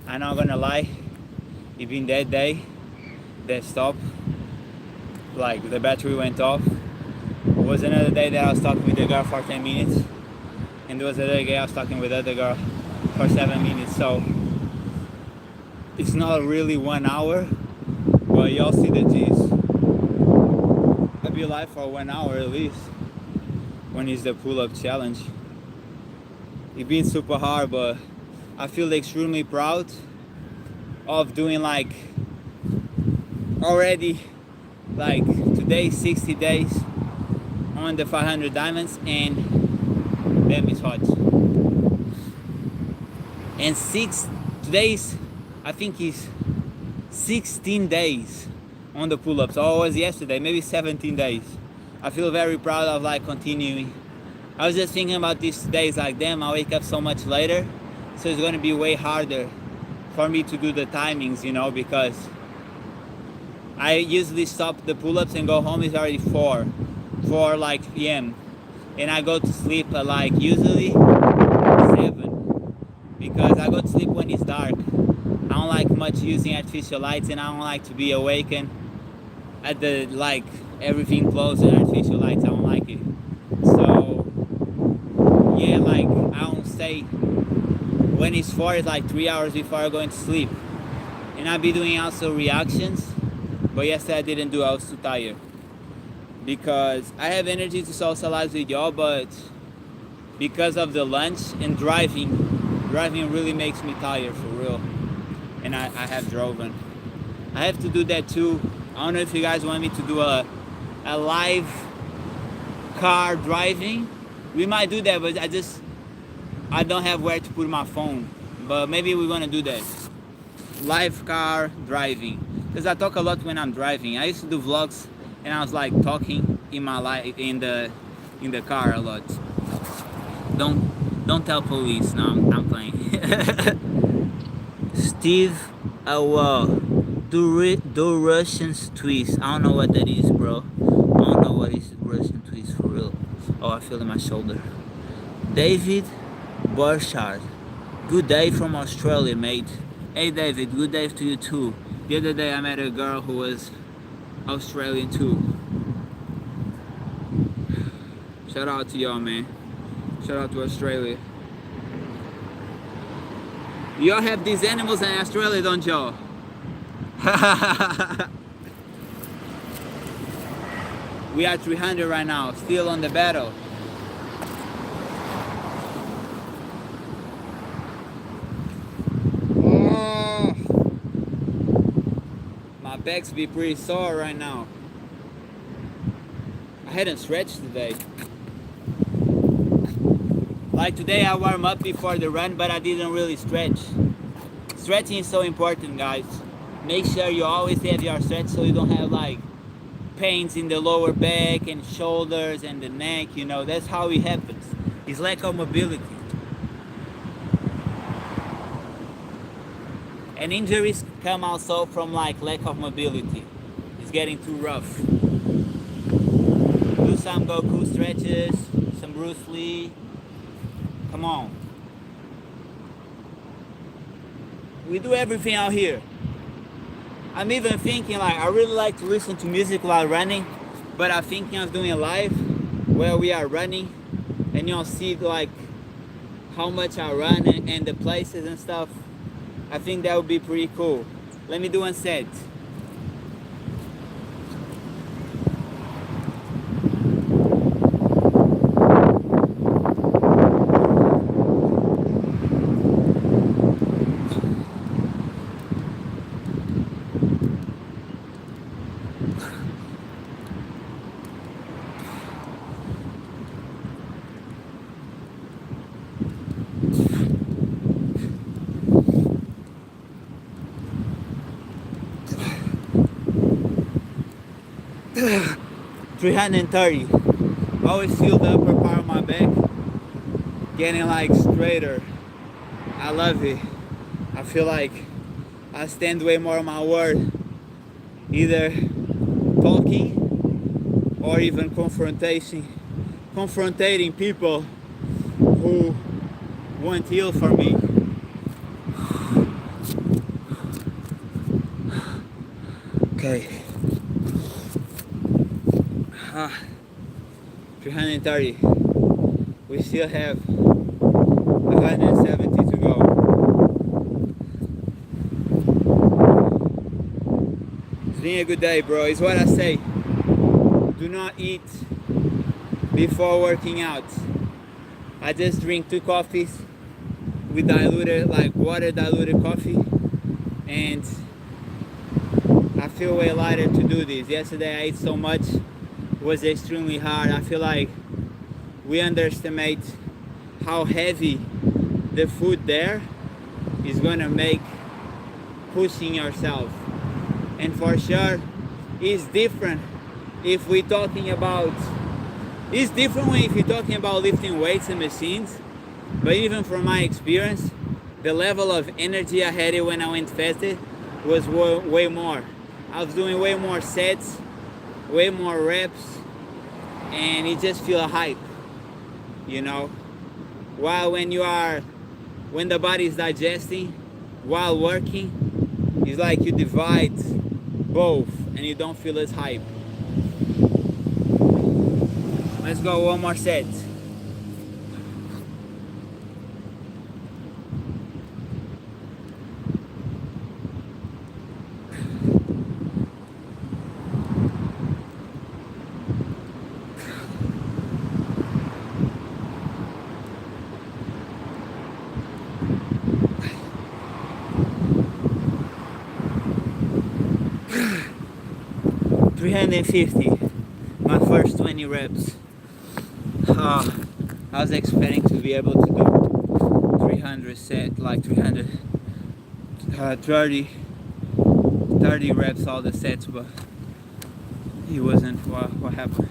I'm not gonna lie, it been that day that stopped, like the battery went off. It was another day that I was talking with the girl for 10 minutes, and there was another day I was talking with the other girl for 7 minutes. So it's not really 1 hour, but y'all see the G's. I'll be live for 1 hour at least when it's the pull-up challenge. It's been super hard, but I feel extremely proud of doing like already like today 60 days on the 500 diamonds, and damn, it's hot. And today's, I think it's 16 days on the pull-ups. Oh, it was yesterday, maybe 17 days. I feel very proud of like continuing. I was just thinking about these days, like damn, I wake up so much later, so it's gonna be way harder for me to do the timings, you know, because I usually stop the pull-ups and go home. It's already 4 like p.m. and I go to sleep at like usually 7, because I go to sleep when it's dark. I don't like much using artificial lights, and I don't like to be awakened at the like everything closed and artificial lights. I don't like it. So yeah, like I don't stay when it's 4. It's like 3 hours before I go to sleep, and I'll be doing also reactions. But yesterday I didn't do. I was too tired because I have energy to socialize with y'all, but because of the lunch and driving really makes me tired for real. And I have driven. I have to do that too. I don't know if you guys want me to do a live car driving. We might do that, but I don't have where to put my phone. But maybe we're gonna do that. Live car driving. Because I talk a lot when I'm driving. I used to do vlogs and I was like talking in my life in the car a lot. Don't tell police. No, I'm playing. Steve do Russian twist. I don't know what that is, bro. I don't know what is Russian twist for real. Oh, I feel it in my shoulder. David Burchard. Good day from Australia, mate. Hey David, good day to you too. The other day I met a girl who was Australian too. Shout out to y'all, man. Shout out to Australia. Y'all have these animals in Australia, don't y'all? We are 300 right now, still on the battle. Oh, my back's be pretty sore right now. I hadn't stretched today. Like today I warm up before the run, but I didn't really stretch. Stretching is so important, guys. Make sure you always have your stretch so you don't have like pains in the lower back and shoulders and the neck, you know. That's how it happens. It's lack of mobility. And injuries come also from like lack of mobility. It's getting too rough. Do some Goku stretches, some Bruce Lee. Come on. We do everything out here. I'm even thinking like I really like to listen to music while running, but I'm thinking of doing a live where we are running and you'll see like how much I run and the places and stuff. I think that would be pretty cool. Let me do one set. $330. Always feel the upper part of my back getting like straighter. I love it. I feel like I stand way more on my word, either talking or even confronting people who won't heal for me. Okay. 330. We still have 170 to go. It's been a good day, bro. It's what I say. Do not eat before working out. I just drink 2 coffees with diluted, like water diluted coffee, and I feel way lighter to do this. Yesterday I ate so much. It was extremely hard. I feel like we underestimate how heavy the food there is gonna make pushing yourself. And for sure, it's different if we're talking about, it's different if you're talking about lifting weights and machines. But even from my experience, the level of energy I had it when I went fasted was way more. I was doing way more sets, way more reps, and it just feel hype, you know. While when the body is digesting while working, it's like you divide both and you don't feel as hype. Let's go one more set. $350, my first 20 reps. I was expecting to be able to do 300 set, like 30 reps all the sets, but it wasn't what happened.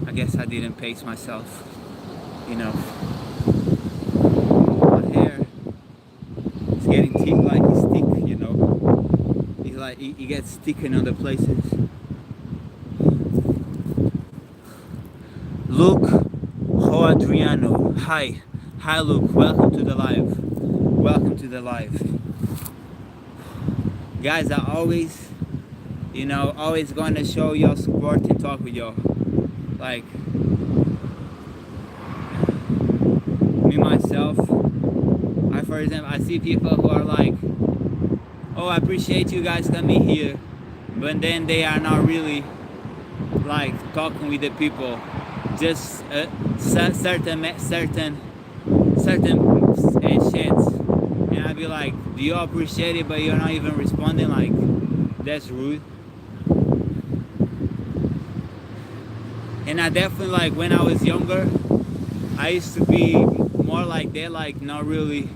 I guess I didn't pace myself enough. My hair is getting thick, like it's thick, you know. It's like it gets thick in other places. Luke Adriano, hi Luke, welcome to the live. Guys, I always going to show y'all support and talk with y'all. Like me myself, for example, I see people who are like, oh, I appreciate you guys coming here, but then they are not really like talking with the people. Just certain shits, and I'd be like, do you appreciate it, but you're not even responding? Like, that's rude. And I definitely, like, when I was younger, I used to be more like that, like not really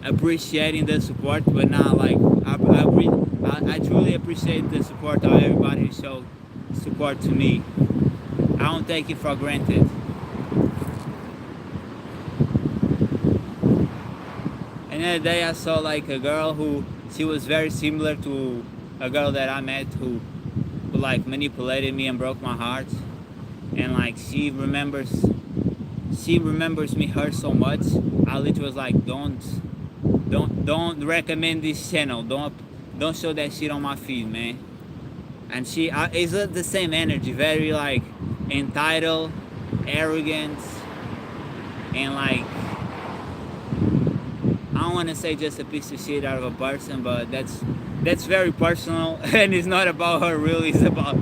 appreciating the support. But now, like, I truly appreciate the support of everybody who showed support to me. I don't take it for granted. And the other day I saw like a girl who, she was very similar to a girl that I met who like manipulated me and broke my heart. And like she remembers me hurt so much. I literally was like, don't recommend this channel. Don't show that shit on my feed, man. And she is the same energy, very like entitled, arrogant, and like, I don't want to say just a piece of shit out of a person, but that's very personal, and it's not about her really, it's about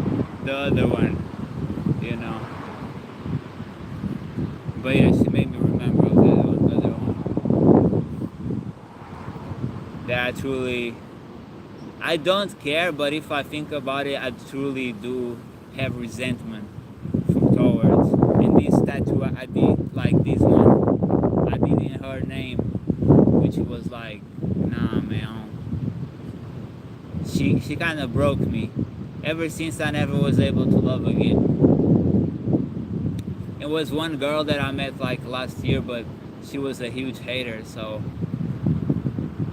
the other one, you know. But yeah, she made me remember of the other one. That I don't care, but if I think about it, I truly do have resentment towards. And this tattoo I did, like this one, I did in her name, which was like, nah, man. She kind of broke me. Ever since, I never was able to love again. It was one girl that I met like last year, but she was a huge hater, so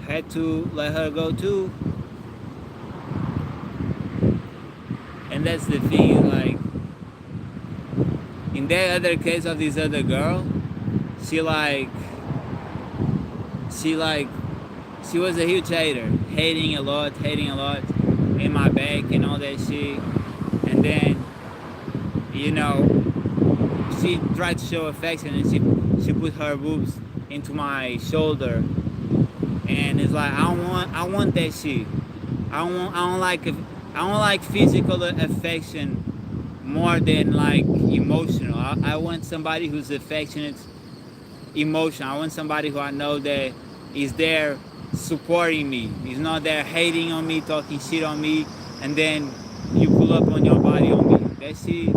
I had to let her go too. And that's the thing, like, in that other case of this other girl, she was a huge hater, hating a lot in my back and all that shit. And then, you know, she tried to show affection and she put her boobs into my shoulder, and it's like, I want that shit. I don't like physical affection more than like emotional. I want somebody who's affectionate, emotional. I want somebody who I know that is there supporting me. He's not there hating on me, talking shit on me, and then you pull up on your body on me. That shit is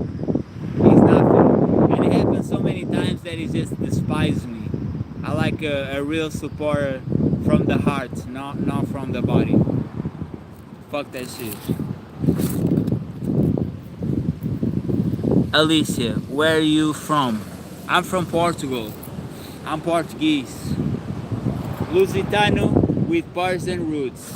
nothing. And it happens so many times that he just despises me. I like a real supporter from the heart, not from the body. Fuck that shit. Alicia, where are you from? I'm from Portugal. I'm Portuguese. Lusitano with Persian roots.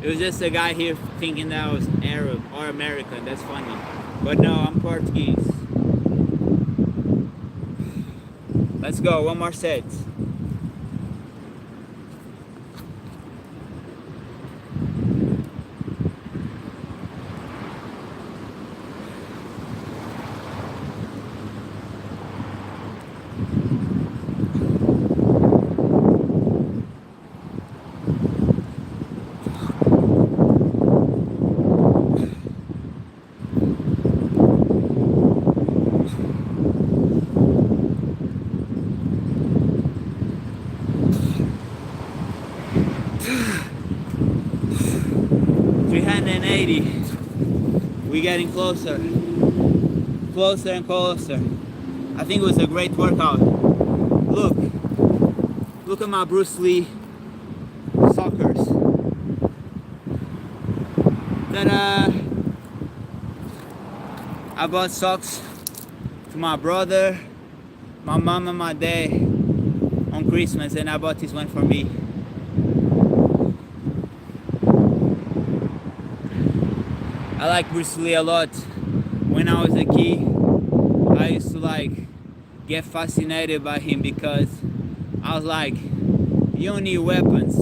It was just a guy here thinking that I was Arab or American. That's funny. But no, I'm Portuguese. Let's go, one more set. We're getting closer and closer. I think it was a great workout. Look at my Bruce Lee sockers. Ta-da! I bought socks to my brother, my mom and my dad on Christmas, and I bought this one for me. I like Bruce Lee a lot. When I was a kid, I used to get fascinated by him because I was like, you don't need weapons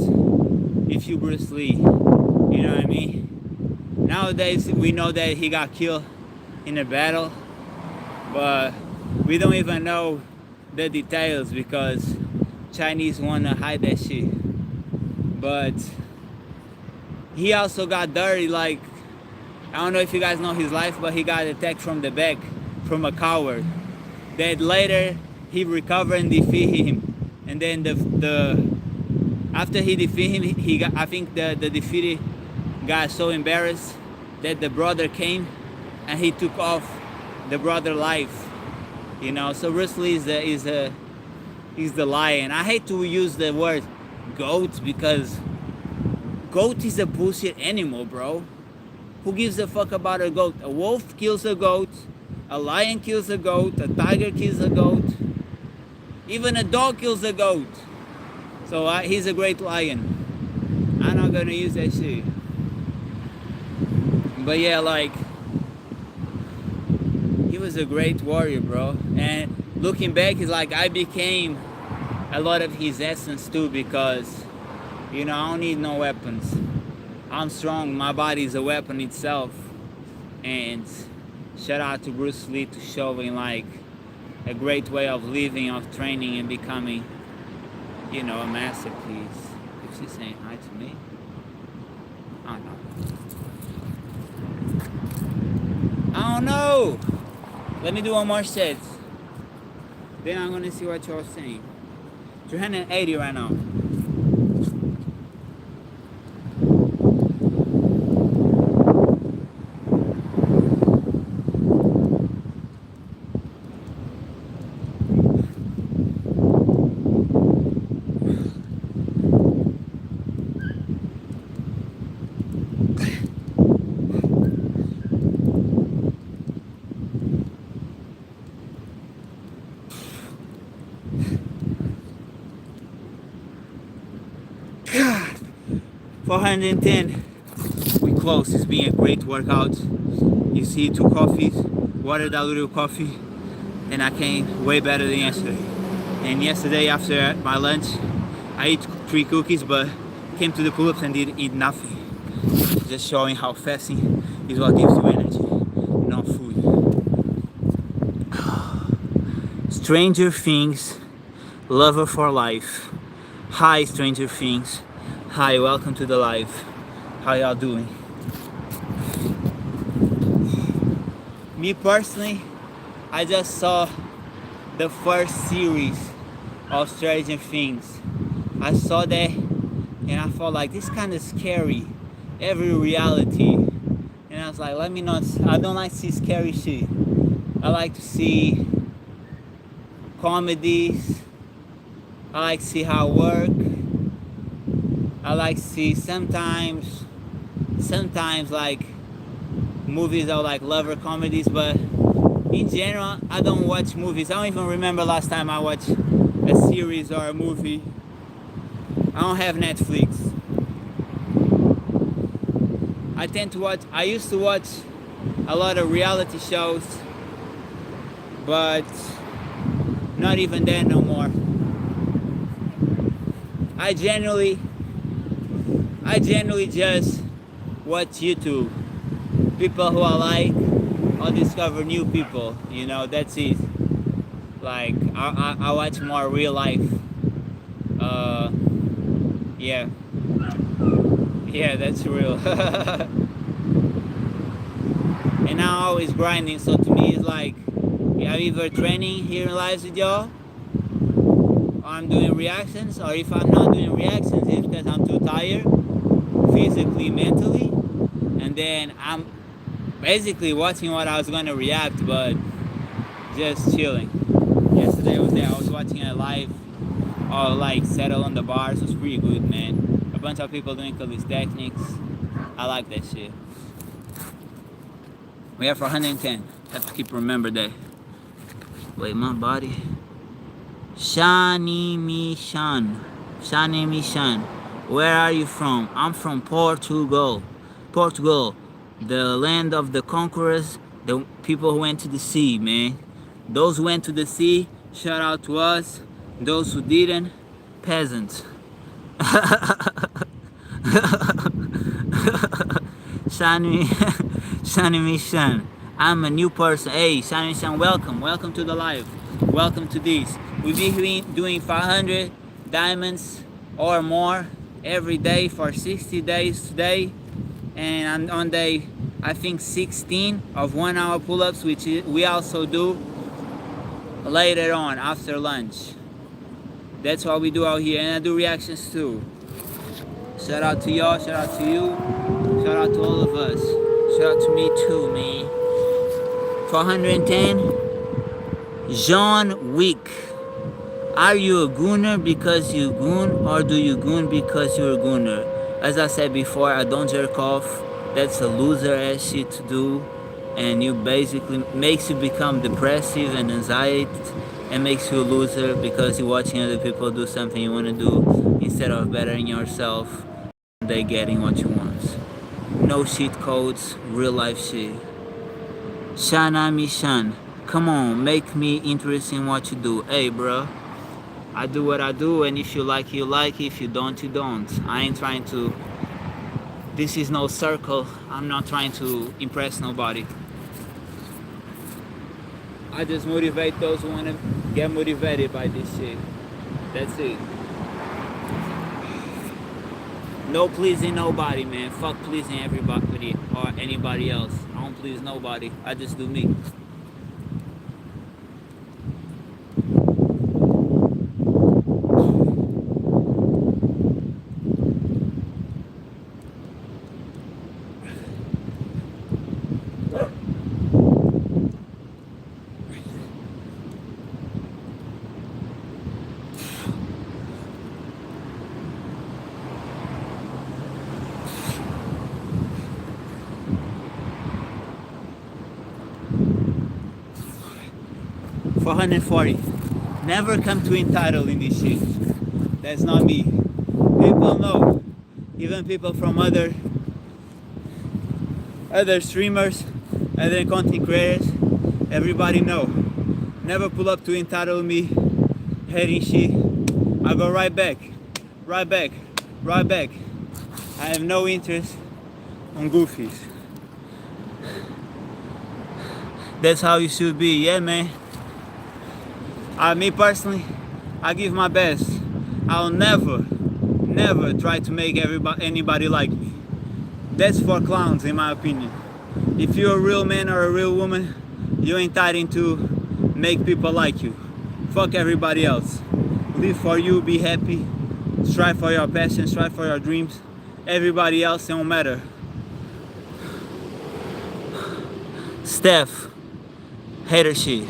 if you Bruce Lee. You know what I mean? Nowadays we know that he got killed in a battle, but we don't even know the details because Chinese wanna hide that shit. But he also got dirty, I don't know if you guys know his life, but he got attacked from the back from a coward. That later he recovered and defeated him. And then after he defeated him, I think the defeated got so embarrassed that the brother came and he took off the brother's life. You know, so Bruce Lee is the lion. I hate to use the word goat because goat is a bullshit animal, bro. Who gives a fuck about a goat? A wolf kills a goat, a lion kills a goat, a tiger kills a goat, even a dog kills a goat. So he's a great lion. I'm not gonna use that shit. But yeah, he was a great warrior, bro. And looking back, it's like I became a lot of his essence too because, I don't need no weapons. I'm strong, my body is a weapon itself. And shout out to Bruce Lee to showing a great way of living, of training and becoming, a masterpiece. If she's saying hi to me, I don't know. Let me do one more set. Then I'm gonna see what you're saying. 380 right now. God, 410. We close. It's been a great workout. You see, 2 coffees, water diluted coffee, and I came way better than yesterday. And yesterday after my lunch, I ate 3 cookies, but came to the pull-ups and did eat nothing. Just showing how fasting is what gives you energy, not food. Stranger Things, lover for life. Hi, Stranger Things. Hi, welcome to the live. How y'all doing? Me personally, I just saw the first series of Stranger Things. I saw that and I felt like this kind of scary, every reality. And I was like, I don't like to see scary shit. I like to see comedies. I like to see how it work. I like to see sometimes like movies or like lover comedies, but in general, I don't watch movies. I don't even remember last time I watched a series or a movie. I don't have Netflix. I used to watch a lot of reality shows, but not even that no more. I generally just watch YouTube. People who I like, I'll discover new people, you know, that's it. Like, I watch more real life. Yeah. Yeah, that's real. And I'm always grinding, so to me it's like, I'm either training here live with y'all, or I'm doing reactions, or if I'm not doing reactions, it's because I'm too tired, physically, mentally, and then I'm basically watching what I was gonna react, but just chilling. Yesterday I was watching a live, or like Settle on the Bars. It was pretty good, man. A bunch of people doing calisthenics. I like that shit. We have 110. Have to keep remember that. Wait, my body. Shani Mishan. Where are you from? I'm from Portugal. Portugal, the land of the conquerors, the people who went to the sea, man. Those who went to the sea, shout out to us. Those who didn't, peasants. Shani Mishan. I'm a new person. Hey, Shani Mishan, welcome to the live. Welcome to this. We've been doing 500 diamonds or more every day for 60 days today. And on day, I think 16 of 1 hour pull-ups, which we also do later on after lunch. That's what we do out here, and I do reactions too. Shout out to y'all, shout out to you, shout out to all of us. Shout out to me too, man. 410, John Wick. Are you a gooner because you goon, or do you goon because you're a gooner? As I said before, I don't jerk off. That's a loser ass shit to do, and you basically makes you become depressive and anxiety, and makes you a loser because you're watching other people do something you want to do instead of bettering yourself. They getting what you want. No cheat codes, real life shit. Shana Mishan, come on, make me interested in what you do. Hey, bro, I do what I do, and if you like, you like. If you don't, you don't. I ain't trying to. This is no circle. I'm not trying to impress nobody. I just motivate those who want to get motivated by this shit. That's it. No pleasing nobody, man. Fuck pleasing everybody or anybody else. I don't please nobody. I just do me. $440. Never come to entitled in this shit. That's not me. People know. Even people from other streamers, other content creators, everybody know. Never pull up to entitle me, hating shit. I go right back. I have no interest on goofies. That's how you should be, yeah, man. Me personally, I give my best. I'll never try to make anybody like me. That's for clowns, in my opinion. If you're a real man or a real woman, you're entitled to make people like you. Fuck everybody else. Live for you, be happy. Strive for your passion, strive for your dreams. Everybody else don't matter. Steph, hater shit.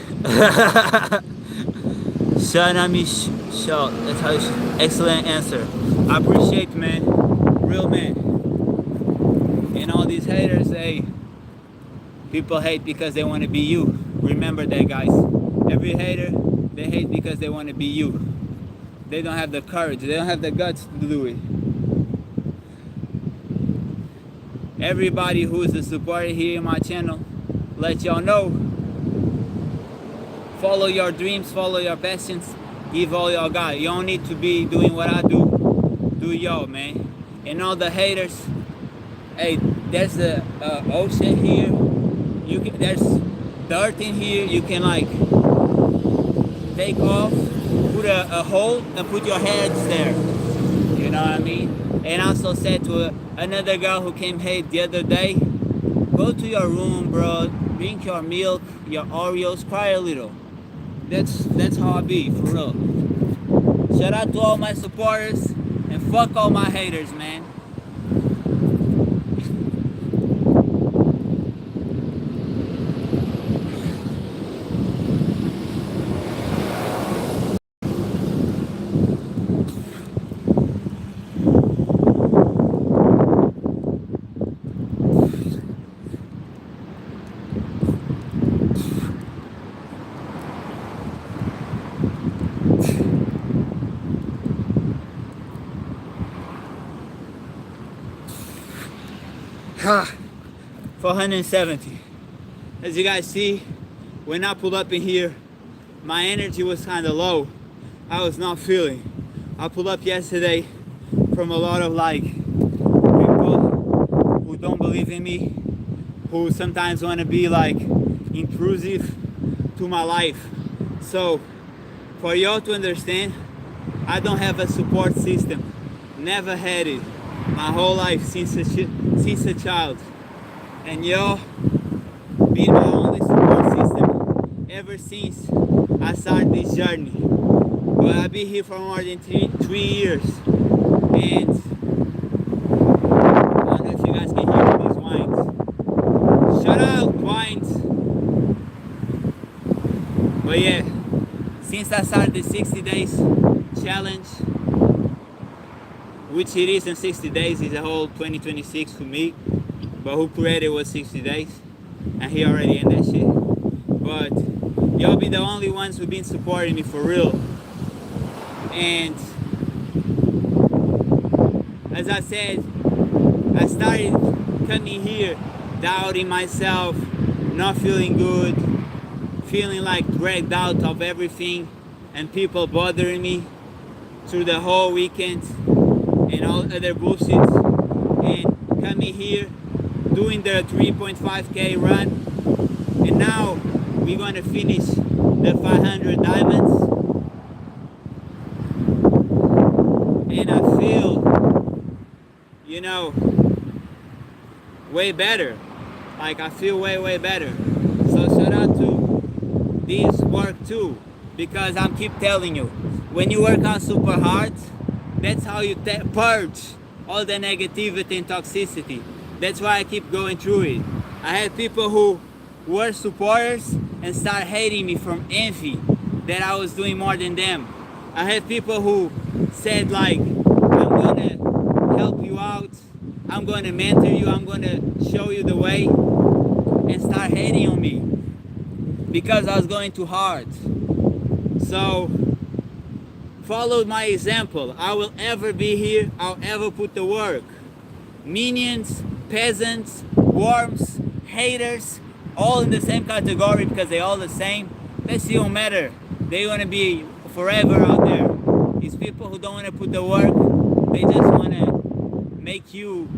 Shanamish Shot. That's how you should. Excellent answer. I appreciate, man. Real man. And all these haters, hey, people hate because they want to be you. Remember that, guys. Every hater, they hate because they want to be you. They don't have the courage. They don't have the guts to do it. Everybody who is a supporter here in my channel, let y'all know. Follow your dreams, follow your passions, give all y'all got. You don't need to be doing what I do. Do y'all, man. And all the haters, hey, there's the ocean here. There's dirt in here. You can like take off, put a hole, and put your heads there. You know what I mean? And I also said to another girl who came hate the other day, go to your room, bro. Drink your milk, your Oreos, cry a little. That's how I be, for real. Shout out to all my supporters and fuck all my haters, man. Ha! 470. As you guys see, when I pulled up in here, my energy was kind of low. I was not feeling. I pulled up yesterday from a lot of like people who don't believe in me, who sometimes want to be like intrusive to my life. So for y'all to understand, I don't have a support system. Never had it my whole life since a child. And y'all been my only support system ever since I started this journey. But I've been here for more than three years. And I don't know if you guys can hear these wines. Shout out, wines. But yeah, since I started the 60 days challenge, which it is in 60 days, is a whole 2026 for me. But who created was 60 days, and he already ended that shit. But y'all be the only ones who've been supporting me for real. And as I said, I started coming here doubting myself, not feeling good, feeling like dragged out of everything, and people bothering me through the whole weekend and all other bullshit. And coming here, doing the 3.5k run, and now we're gonna finish the 500 diamonds. And I feel, you know, way better. Like I feel way better. So shout out to this work too, because I'm keep telling you, when you work out super hard, that's how you purge all the negativity and toxicity. That's why I keep going through it. I had people who were supporters and start hating me from envy that I was doing more than them. I had people who said like, I'm gonna help you out, I'm gonna mentor you, I'm gonna show you the way, and start hating on me because I was going too hard. So follow my example. I will ever be here, I'll ever put the work. Minions, peasants, worms, haters, all in the same category because they all the same. That shit don't matter. They want to be forever out there. These people who don't want to put the work, they just want to make you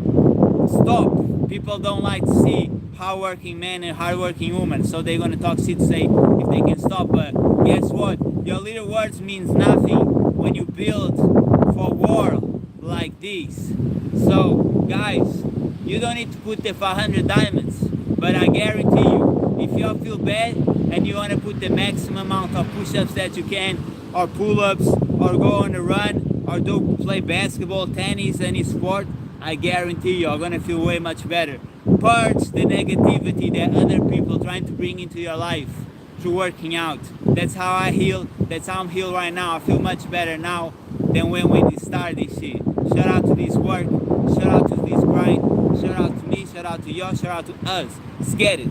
stop. People don't like to see hardworking men and hardworking women, so they're gonna talk shit to say if they can stop. But guess what? Your little words means nothing when you build for war like this. So guys, you don't need to put the 500 diamonds, but I guarantee you, if you all feel bad and you want to put the maximum amount of push-ups that you can, or pull-ups, or go on a run, or play basketball, tennis, any sport, I guarantee you are gonna feel way much better. Purge the negativity that other people trying to bring into your life. through working out. That's how I heal. That's how I'm healed right now. I feel much better now than when we started this shit. Shout out to this work. Shout out to this grind. Shout out to me. Shout out to y'all. Shout out to us. Let's get it.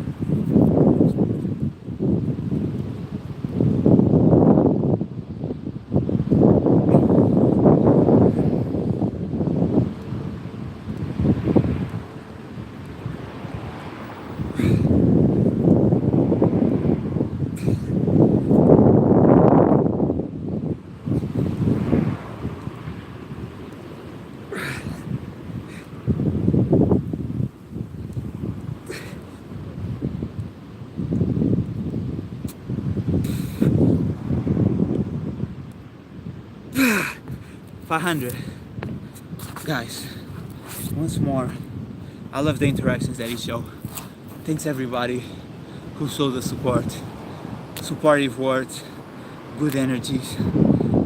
$500. Guys, once more, I love the interactions that you show. Thanks everybody who showed the support, supportive words, good energies,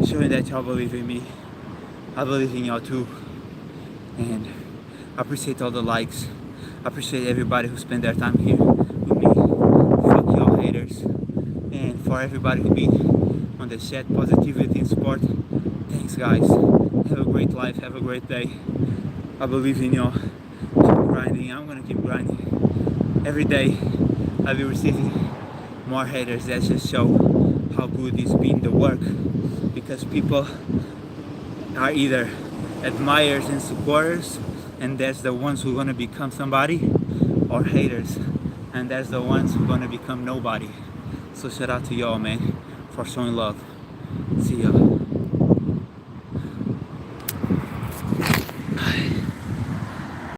showing that y'all believe in me. I believe in y'all too. And I appreciate all the likes. I appreciate everybody who spent their time here with me. Fuck y'all haters. And for everybody who be on the chat, positivity and support. Thanks guys. Have a great life. Have a great day. I believe in y'all. Keep grinding. I'm gonna keep grinding. Every day I'll be receiving more haters. That just show how good is being the work. Because people are either admirers and supporters, and that's the ones who are gonna become somebody, or haters, and that's the ones who are gonna become nobody. So shout out to y'all, man, for showing love. See y'all.